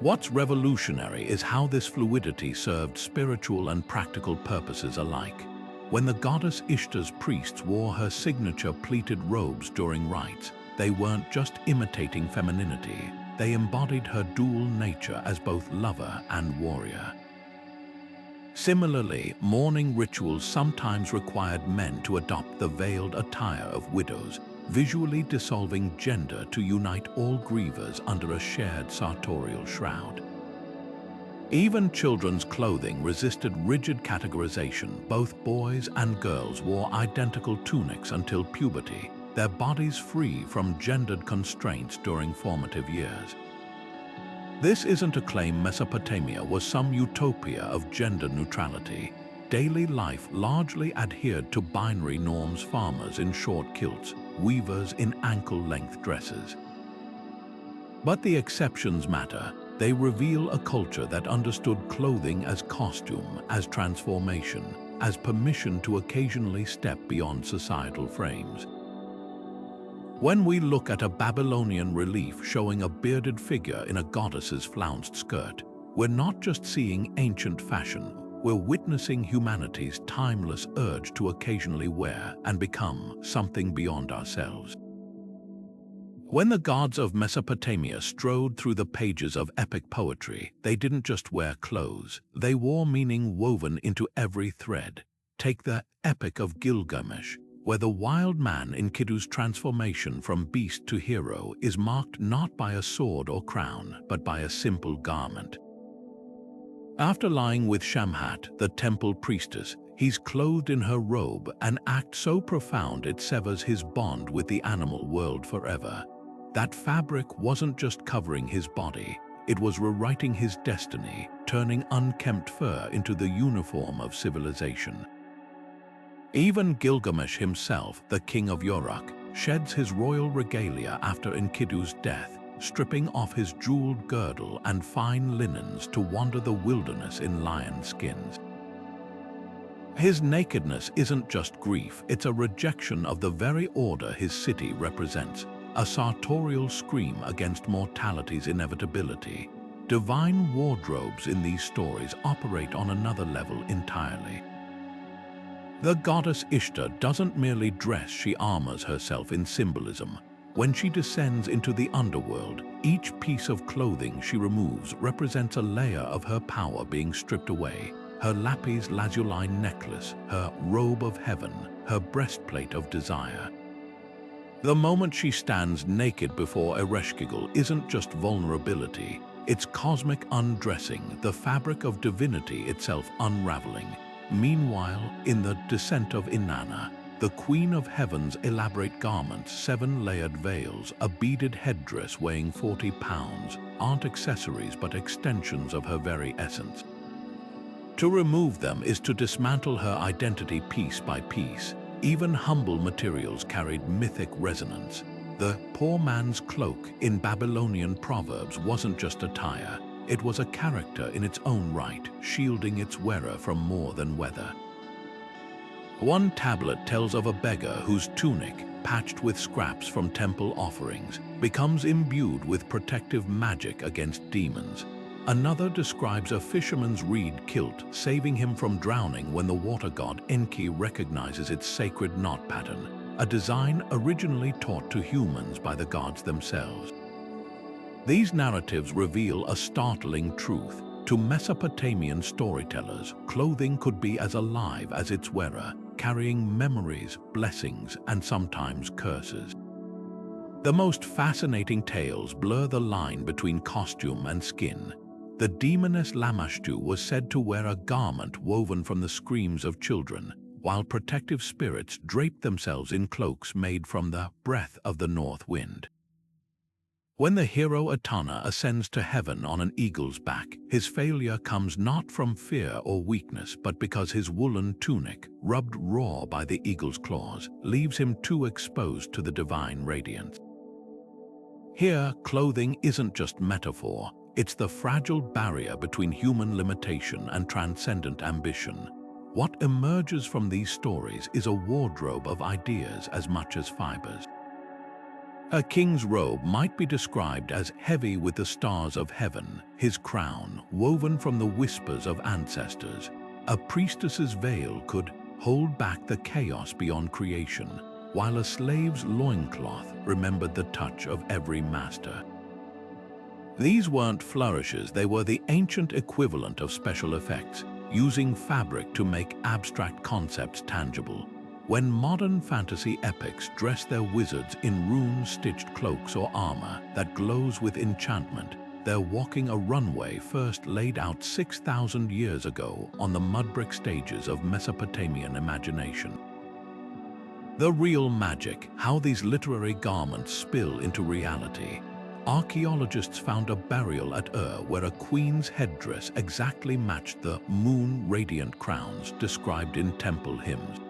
What's revolutionary is how this fluidity served spiritual and practical purposes alike. When the goddess Ishtar's priests wore her signature pleated robes during rites, they weren't just imitating femininity, they embodied her dual nature as both lover and warrior. Similarly, mourning rituals sometimes required men to adopt the veiled attire of widows, visually dissolving gender to unite all grievers under a shared sartorial shroud. Even children's clothing resisted rigid categorization. Both boys and girls wore identical tunics until puberty, their bodies free from gendered constraints during formative years. This isn't a claim Mesopotamia was some utopia of gender neutrality. Daily life largely adhered to binary norms: farmers in short kilts, weavers in ankle-length dresses. But the exceptions matter. They reveal a culture that understood clothing as costume, as transformation, as permission to occasionally step beyond societal frames. When we look at a Babylonian relief showing a bearded figure in a goddess's flounced skirt, we're not just seeing ancient fashion, we're witnessing humanity's timeless urge to occasionally wear and become something beyond ourselves. When the gods of Mesopotamia strode through the pages of epic poetry, they didn't just wear clothes, they wore meaning woven into every thread. Take the Epic of Gilgamesh, where the wild man Enkidu's transformation from beast to hero is marked not by a sword or crown, but by a simple garment. After lying with Shamhat, the temple priestess, he's clothed in her robe, an act so profound it severs his bond with the animal world forever. That fabric wasn't just covering his body, it was rewriting his destiny, turning unkempt fur into the uniform of civilization. Even Gilgamesh himself, the king of Uruk, sheds his royal regalia after Enkidu's death, stripping off his jeweled girdle and fine linens to wander the wilderness in lion skins. His nakedness isn't just grief, it's a rejection of the very order his city represents, a sartorial scream against mortality's inevitability. Divine wardrobes in these stories operate on another level entirely. The goddess Ishtar doesn't merely dress, she armors herself in symbolism. When she descends into the underworld, each piece of clothing she removes represents a layer of her power being stripped away. Her lapis lazuli necklace, her robe of heaven, her breastplate of desire. The moment she stands naked before Ereshkigal isn't just vulnerability, it's cosmic undressing, the fabric of divinity itself unraveling. Meanwhile, in the Descent of Inanna, the Queen of Heaven's elaborate garments, 7-layered veils, a beaded headdress weighing 40 pounds, aren't accessories but extensions of her very essence. To remove them is to dismantle her identity piece by piece. Even humble materials carried mythic resonance. The poor man's cloak in Babylonian proverbs wasn't just attire, it was a character in its own right, shielding its wearer from more than weather. One tablet tells of a beggar whose tunic, patched with scraps from temple offerings, becomes imbued with protective magic against demons. Another describes a fisherman's reed kilt, saving him from drowning when the water god Enki recognizes its sacred knot pattern, a design originally taught to humans by the gods themselves. These narratives reveal a startling truth. To Mesopotamian storytellers, clothing could be as alive as its wearer, carrying memories, blessings, and sometimes curses. The most fascinating tales blur the line between costume and skin. The demoness Lamashtu was said to wear a garment woven from the screams of children, while protective spirits draped themselves in cloaks made from the breath of the north wind. When the hero Attire ascends to heaven on an eagle's back, his failure comes not from fear or weakness, but because his woolen tunic, rubbed raw by the eagle's claws, leaves him too exposed to the divine radiance. Here, clothing isn't just metaphor, it's the fragile barrier between human limitation and transcendent ambition. What emerges from these stories is a wardrobe of ideas as much as fibers. A king's robe might be described as heavy with the stars of heaven, his crown woven from the whispers of ancestors. A priestess's veil could hold back the chaos beyond creation, while a slave's loincloth remembered the touch of every master. These weren't flourishes, they were the ancient equivalent of special effects, using fabric to make abstract concepts tangible. When modern fantasy epics dress their wizards in rune-stitched cloaks or armor that glows with enchantment, they're walking a runway first laid out 6,000 years ago on the mudbrick stages of Mesopotamian imagination. The real magic, how these literary garments spill into reality. Archaeologists found a burial at Ur where a queen's headdress exactly matched the moon-radiant crowns described in temple hymns.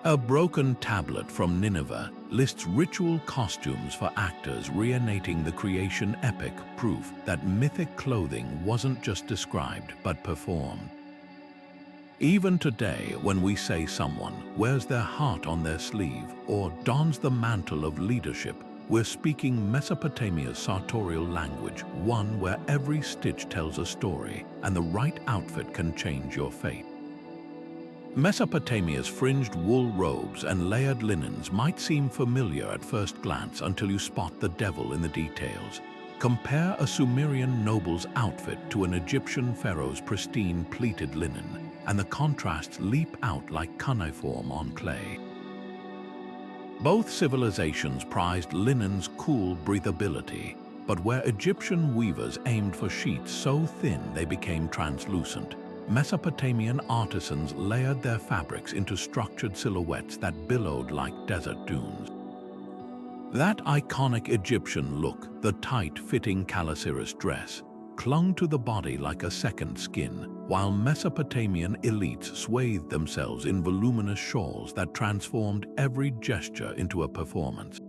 A broken tablet from Nineveh lists ritual costumes for actors reenacting the creation epic, proof that mythic clothing wasn't just described but performed. Even today, when we say someone wears their heart on their sleeve or dons the mantle of leadership, we're speaking Mesopotamia's sartorial language, one where every stitch tells a story and the right outfit can change your fate. Mesopotamia's fringed wool robes and layered linens might seem familiar at first glance until you spot the devil in the details. Compare a Sumerian noble's outfit to an Egyptian pharaoh's pristine pleated linen, and the contrasts leap out like cuneiform on clay. Both civilizations prized linen's cool breathability, but where Egyptian weavers aimed for sheets so thin they became translucent, Mesopotamian artisans layered their fabrics into structured silhouettes that billowed like desert dunes. That iconic Egyptian look, the tight-fitting Calasiris dress, clung to the body like a second skin, while Mesopotamian elites swathed themselves in voluminous shawls that transformed every gesture into a performance.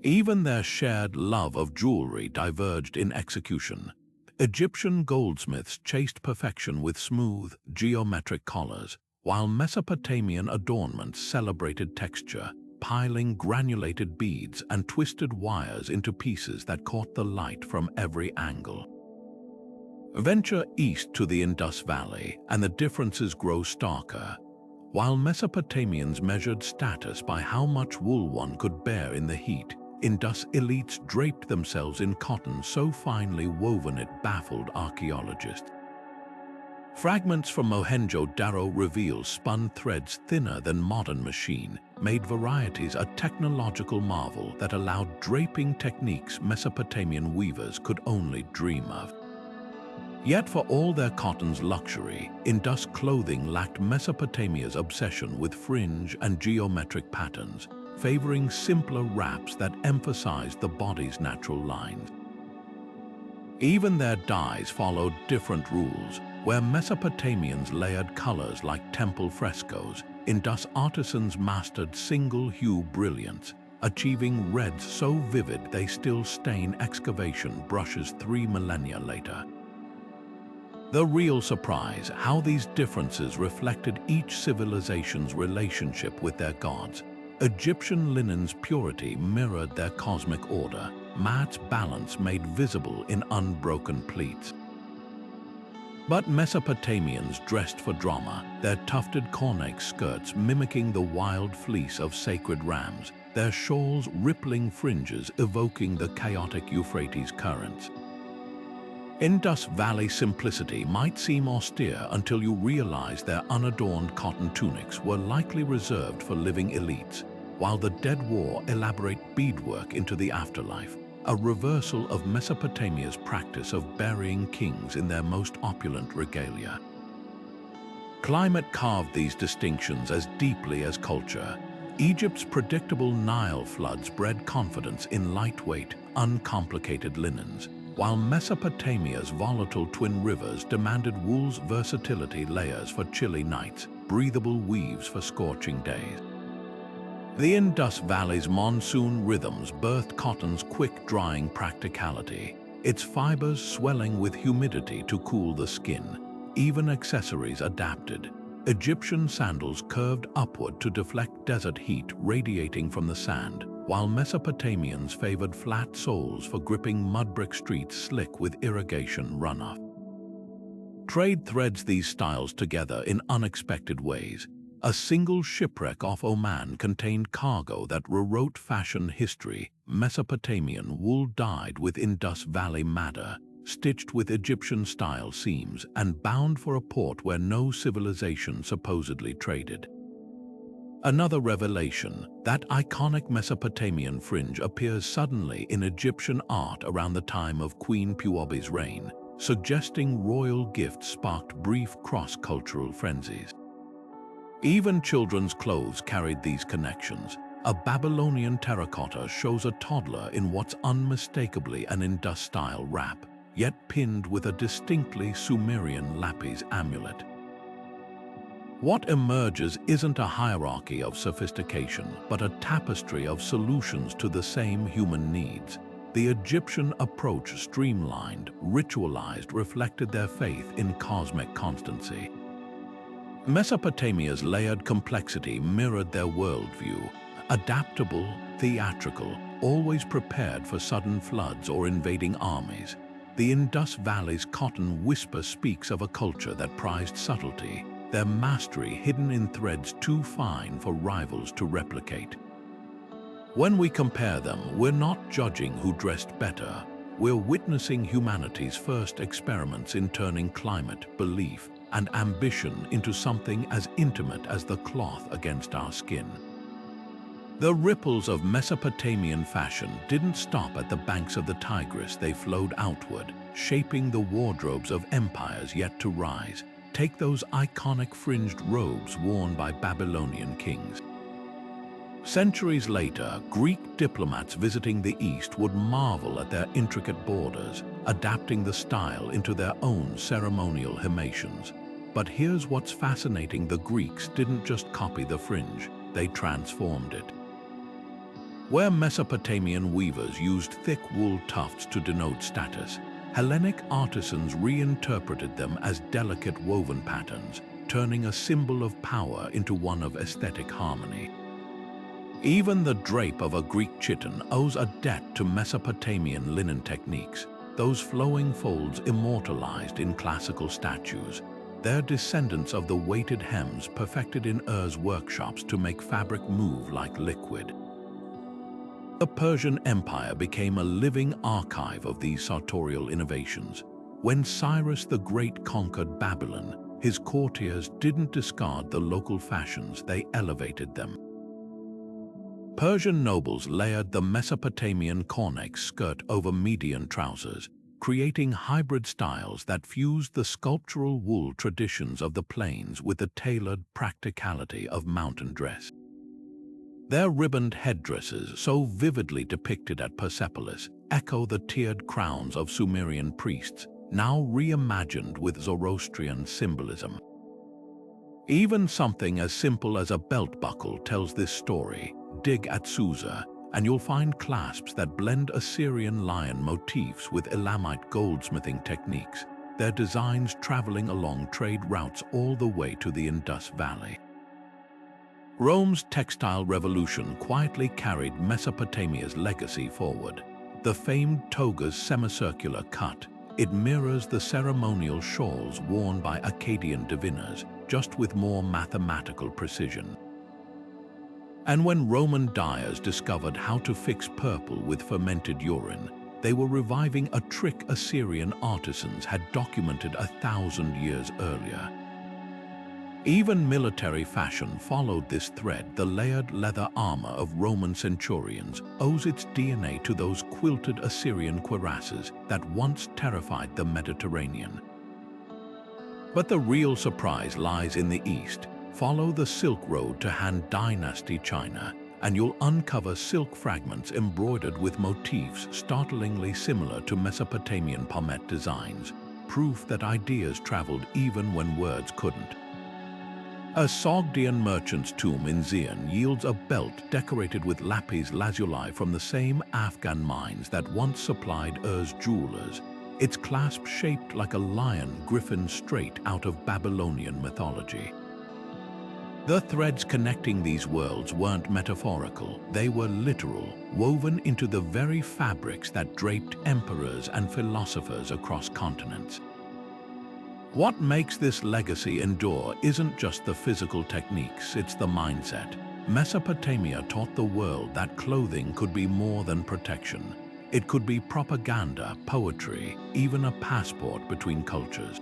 Even their shared love of jewelry diverged in execution. Egyptian goldsmiths chased perfection with smooth, geometric collars, while Mesopotamian adornments celebrated texture, piling granulated beads and twisted wires into pieces that caught the light from every angle. Venture east to the Indus Valley, and the differences grow starker. While Mesopotamians measured status by how much wool one could bear in the heat, Indus elites draped themselves in cotton so finely woven it baffled archaeologists. Fragments from Mohenjo-Daro reveal spun threads thinner than modern machine, made varieties a technological marvel that allowed draping techniques Mesopotamian weavers could only dream of. Yet for all their cotton's luxury, Indus clothing lacked Mesopotamia's obsession with fringe and geometric patterns, favoring simpler wraps that emphasized the body's natural lines. Even their dyes followed different rules. Where Mesopotamians layered colors like temple frescoes, Indus artisans mastered single-hue brilliance, achieving reds so vivid they still stain excavation brushes 3 millennia later. The real surprise, how these differences reflected each civilization's relationship with their gods. Egyptian linen's purity mirrored their cosmic order, matte balance made visible in unbroken pleats. But Mesopotamians dressed for drama, their tufted cornice skirts mimicking the wild fleece of sacred rams, their shawls rippling fringes evoking the chaotic Euphrates currents. Indus Valley simplicity might seem austere until you realize their unadorned cotton tunics were likely reserved for living elites, while the dead wore elaborate beadwork into the afterlife, a reversal of Mesopotamia's practice of burying kings in their most opulent regalia. Climate carved these distinctions as deeply as culture. Egypt's predictable Nile floods bred confidence in lightweight, uncomplicated linens, while Mesopotamia's volatile twin rivers demanded wool's versatility, layers for chilly nights, breathable weaves for scorching days. The Indus Valley's monsoon rhythms birthed cotton's quick-drying practicality, its fibers swelling with humidity to cool the skin. Even accessories adapted. Egyptian sandals curved upward to deflect desert heat radiating from the sand, while Mesopotamians favored flat soles for gripping mud-brick streets slick with irrigation runoff. Trade threads these styles together in unexpected ways. A single shipwreck off Oman contained cargo that rewrote fashion history. Mesopotamian wool dyed with Indus Valley madder, stitched with Egyptian-style seams, and bound for a port where no civilization supposedly traded. Another revelation, that iconic Mesopotamian fringe appears suddenly in Egyptian art around the time of Queen Puobi's reign, suggesting royal gifts sparked brief cross-cultural frenzies. Even children's clothes carried these connections. A Babylonian terracotta shows a toddler in what's unmistakably an Indus-style wrap, yet pinned with a distinctly Sumerian lapis amulet. What emerges isn't a hierarchy of sophistication, but a tapestry of solutions to the same human needs. The Egyptian approach, streamlined, ritualized, reflected their faith in cosmic constancy. Mesopotamia's layered complexity mirrored their worldview, adaptable, theatrical, always prepared for sudden floods or invading armies. The Indus Valley's cotton whisper speaks of a culture that prized subtlety, their mastery hidden in threads too fine for rivals to replicate. When we compare them, we're not judging who dressed better. We're witnessing humanity's first experiments in turning climate, belief, and ambition into something as intimate as the cloth against our skin. The ripples of Mesopotamian fashion didn't stop at the banks of the Tigris. They flowed outward, shaping the wardrobes of empires yet to rise. Take those iconic fringed robes worn by Babylonian kings. Centuries later, Greek diplomats visiting the East would marvel at their intricate borders, adapting the style into their own ceremonial himmations. But here's what's fascinating: the Greeks didn't just copy the fringe, they transformed it. Where Mesopotamian weavers used thick wool tufts to denote status, Hellenic artisans reinterpreted them as delicate woven patterns, turning a symbol of power into one of aesthetic harmony. Even the drape of a Greek chiton owes a debt to Mesopotamian linen techniques, those flowing folds immortalized in classical statues. They're descendants of the weighted hems perfected in Ur's workshops to make fabric move like liquid. The Persian Empire became a living archive of these sartorial innovations. When Cyrus the Great conquered Babylon, his courtiers didn't discard the local fashions, they elevated them. Persian nobles layered the Mesopotamian cornex skirt over Median trousers, creating hybrid styles that fused the sculptural wool traditions of the plains with the tailored practicality of mountain dress. Their ribboned headdresses, so vividly depicted at Persepolis, echo the tiered crowns of Sumerian priests, now reimagined with Zoroastrian symbolism. Even something as simple as a belt buckle tells this story. Dig at Susa, and you'll find clasps that blend Assyrian lion motifs with Elamite goldsmithing techniques, their designs traveling along trade routes all the way to the Indus Valley. Rome's textile revolution quietly carried Mesopotamia's legacy forward. The famed toga's semicircular cut, it mirrors the ceremonial shawls worn by Akkadian diviners, just with more mathematical precision. And when Roman dyers discovered how to fix purple with fermented urine, they were reviving a trick Assyrian artisans had documented 1,000 years earlier. Even military fashion followed this thread. The layered leather armor of Roman centurions owes its DNA to those quilted Assyrian cuirasses that once terrified the Mediterranean. But the real surprise lies in the East. Follow the Silk Road to Han Dynasty China, and you'll uncover silk fragments embroidered with motifs startlingly similar to Mesopotamian pommet designs, proof that ideas traveled even when words couldn't. A Sogdian merchant's tomb in Zion yields a belt decorated with lapis lazuli from the same Afghan mines that once supplied Ur's jewelers, its clasp shaped like a lion griffin straight out of Babylonian mythology. The threads connecting these worlds weren't metaphorical, they were literal, woven into the very fabrics that draped emperors and philosophers across continents. What makes this legacy endure isn't just the physical techniques, it's the mindset. Mesopotamia taught the world that clothing could be more than protection. It could be propaganda, poetry, even a passport between cultures.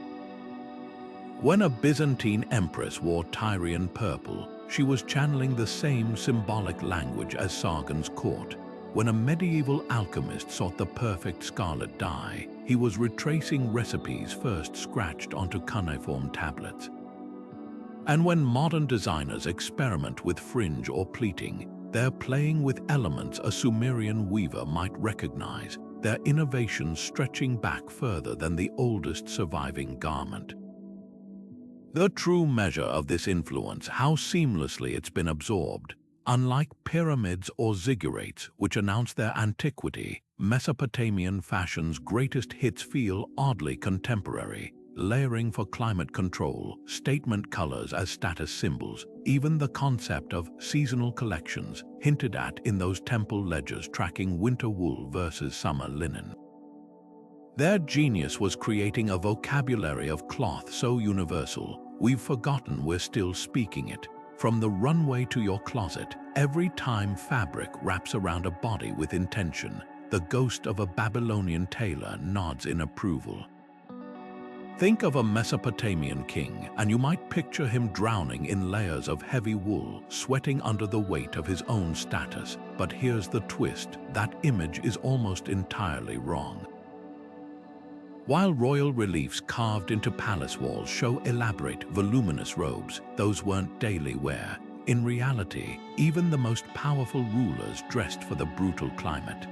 When a Byzantine empress wore Tyrian purple, she was channeling the same symbolic language as Sargon's court. When a medieval alchemist sought the perfect scarlet dye, he was retracing recipes first scratched onto cuneiform tablets. And when modern designers experiment with fringe or pleating, they're playing with elements a Sumerian weaver might recognize, their innovations stretching back further than the oldest surviving garment. The true measure of this influence, how seamlessly it's been absorbed. Unlike pyramids or ziggurats, which announce their antiquity, Mesopotamian fashion's greatest hits feel oddly contemporary, layering for climate control, statement colors as status symbols, even the concept of seasonal collections hinted at in those temple ledgers tracking winter wool versus summer linen. Their genius was creating a vocabulary of cloth so universal, we've forgotten we're still speaking it. From the runway to your closet, every time fabric wraps around a body with intention, the ghost of a Babylonian tailor nods in approval. Think of a Mesopotamian king, and you might picture him drowning in layers of heavy wool, sweating under the weight of his own status. But here's the twist, that image is almost entirely wrong. While royal reliefs carved into palace walls show elaborate, voluminous robes, those weren't daily wear. In reality, even the most powerful rulers dressed for the brutal climate.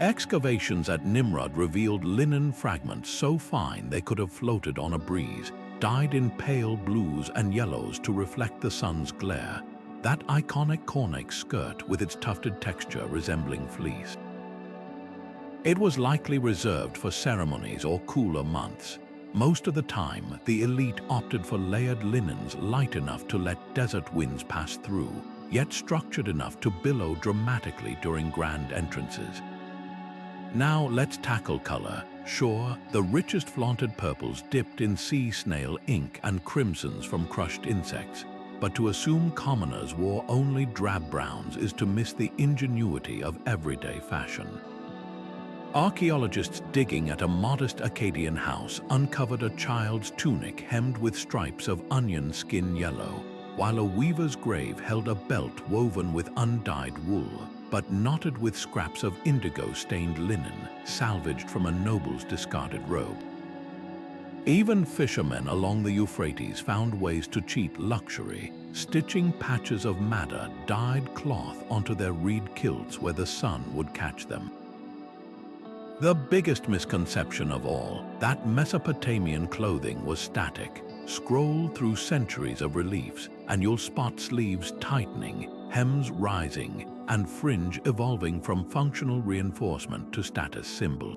Excavations at Nimrud revealed linen fragments so fine they could have floated on a breeze, dyed in pale blues and yellows to reflect the sun's glare. That iconic cornice skirt with its tufted texture resembling fleece. It was likely reserved for ceremonies or cooler months. Most of the time, the elite opted for layered linens light enough to let desert winds pass through, yet structured enough to billow dramatically during grand entrances. Now let's tackle color. Sure, the richest flaunted purples dipped in sea snail ink and crimsons from crushed insects, but to assume commoners wore only drab browns is to miss the ingenuity of everyday fashion. Archaeologists digging at a modest Akkadian house uncovered a child's tunic hemmed with stripes of onion skin yellow, while a weaver's grave held a belt woven with undyed wool, but knotted with scraps of indigo-stained linen, salvaged from a noble's discarded robe. Even fishermen along the Euphrates found ways to cheat luxury, stitching patches of madder dyed cloth onto their reed kilts where the sun would catch them. The biggest misconception of all, that Mesopotamian clothing was static. Scroll through centuries of reliefs, and you'll spot sleeves tightening, hems rising, and fringe evolving from functional reinforcement to status symbol.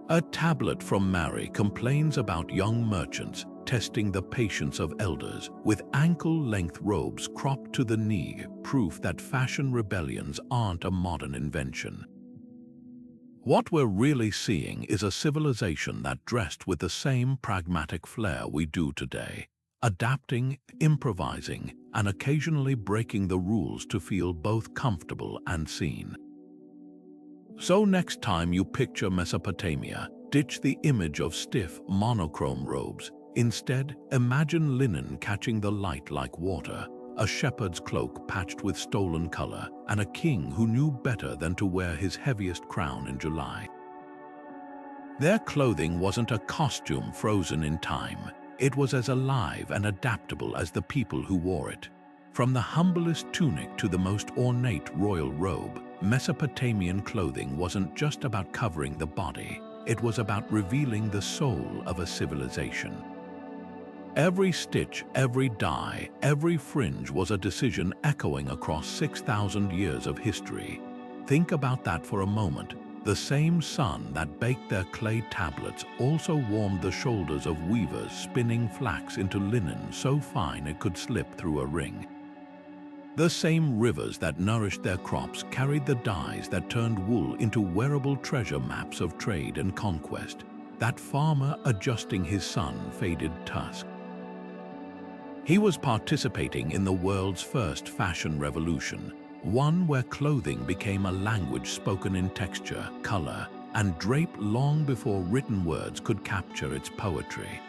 A tablet from Mari complains about young merchants testing the patience of elders, with ankle-length robes cropped to the knee, proof that fashion rebellions aren't a modern invention. What we're really seeing is a civilization that dressed with the same pragmatic flair we do today, adapting, improvising, and occasionally breaking the rules to feel both comfortable and seen. So next time you picture Mesopotamia, ditch the image of stiff, monochrome robes. Instead, imagine linen catching the light like water, a shepherd's cloak patched with stolen color, and a king who knew better than to wear his heaviest crown in July. Their clothing wasn't a costume frozen in time. It was as alive and adaptable as the people who wore it. From the humblest tunic to the most ornate royal robe, Mesopotamian clothing wasn't just about covering the body. It was about revealing the soul of a civilization. Every stitch, every dye, every fringe was a decision echoing across 6,000 years of history. Think about that for a moment. The same sun that baked their clay tablets also warmed the shoulders of weavers spinning flax into linen so fine it could slip through a ring. The same rivers that nourished their crops carried the dyes that turned wool into wearable treasure maps of trade and conquest. That farmer adjusting his sun-faded tusk. He was participating in the world's first fashion revolution, one where clothing became a language spoken in texture, color, and drape long before written words could capture its poetry.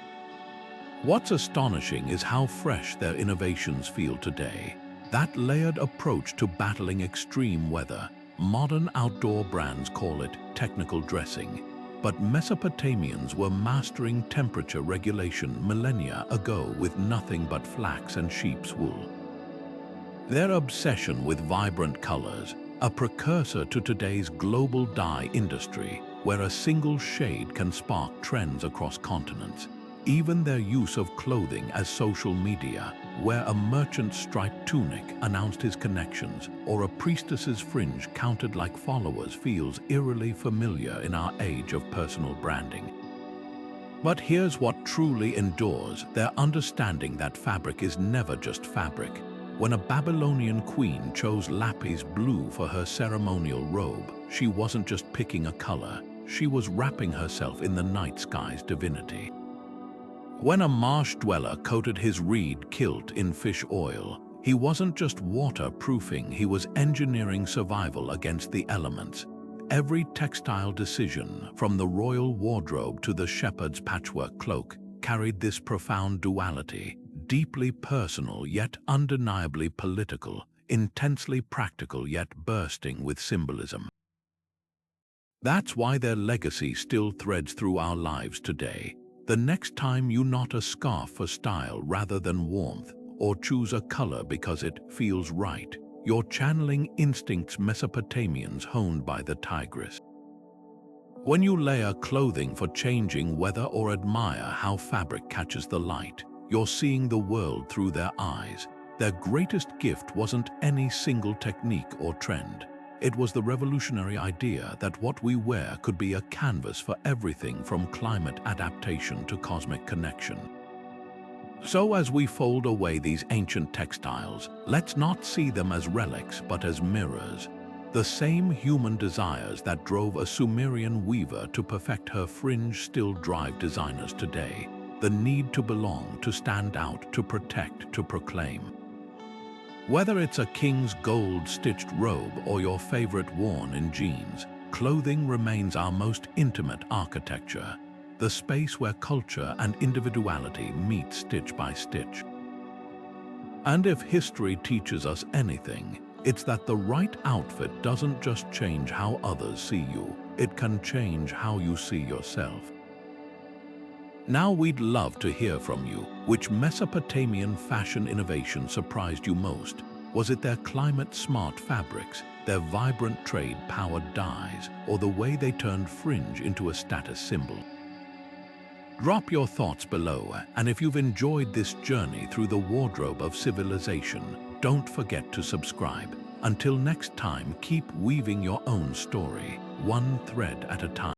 What's astonishing is how fresh their innovations feel today. That layered approach to battling extreme weather, modern outdoor brands call it technical dressing. but Mesopotamians were mastering temperature regulation millennia ago with nothing but flax and sheep's wool. Their obsession with vibrant colors, a precursor to today's global dye industry, where a single shade can spark trends across continents. Even their use of clothing as social media, where a merchant's striped tunic announced his connections or a priestess's fringe counted like followers, feels eerily familiar in our age of personal branding. But here's what truly endures: their understanding that fabric is never just fabric. When a Babylonian queen chose lapis blue for her ceremonial robe, she wasn't just picking a color, she was wrapping herself in the night sky's divinity. When a marsh dweller coated his reed kilt in fish oil, he wasn't just waterproofing, he was engineering survival against the elements. Every textile decision, from the royal wardrobe to the shepherd's patchwork cloak, carried this profound duality: deeply personal yet undeniably political, intensely practical yet bursting with symbolism. That's why their legacy still threads through our lives today. The next time you knot a scarf for style rather than warmth, or choose a color because it feels right, you're channeling instincts Mesopotamians honed by the Tigris. When you layer clothing for changing weather or admire how fabric catches the light, you're seeing the world through their eyes. Their greatest gift wasn't any single technique or trend. It was the revolutionary idea that what we wear could be a canvas for everything from climate adaptation to cosmic connection. So as we fold away these ancient textiles, let's not see them as relics but as mirrors. The same human desires that drove a Sumerian weaver to perfect her fringe still drive designers today. The need to belong, to stand out, to protect, to proclaim. Whether it's a king's gold-stitched robe or your favorite worn in jeans, clothing remains our most intimate architecture, the space where culture and individuality meet stitch by stitch. And if history teaches us anything, it's that the right outfit doesn't just change how others see you, it can change how you see yourself. Now we'd love to hear from you. Which Mesopotamian fashion innovation surprised you most? Was it their climate-smart fabrics, their vibrant trade-powered dyes, or the way they turned fringe into a status symbol? Drop your thoughts below, and if you've enjoyed this journey through the wardrobe of civilization, don't forget to subscribe. Until next time, keep weaving your own story, one thread at a time.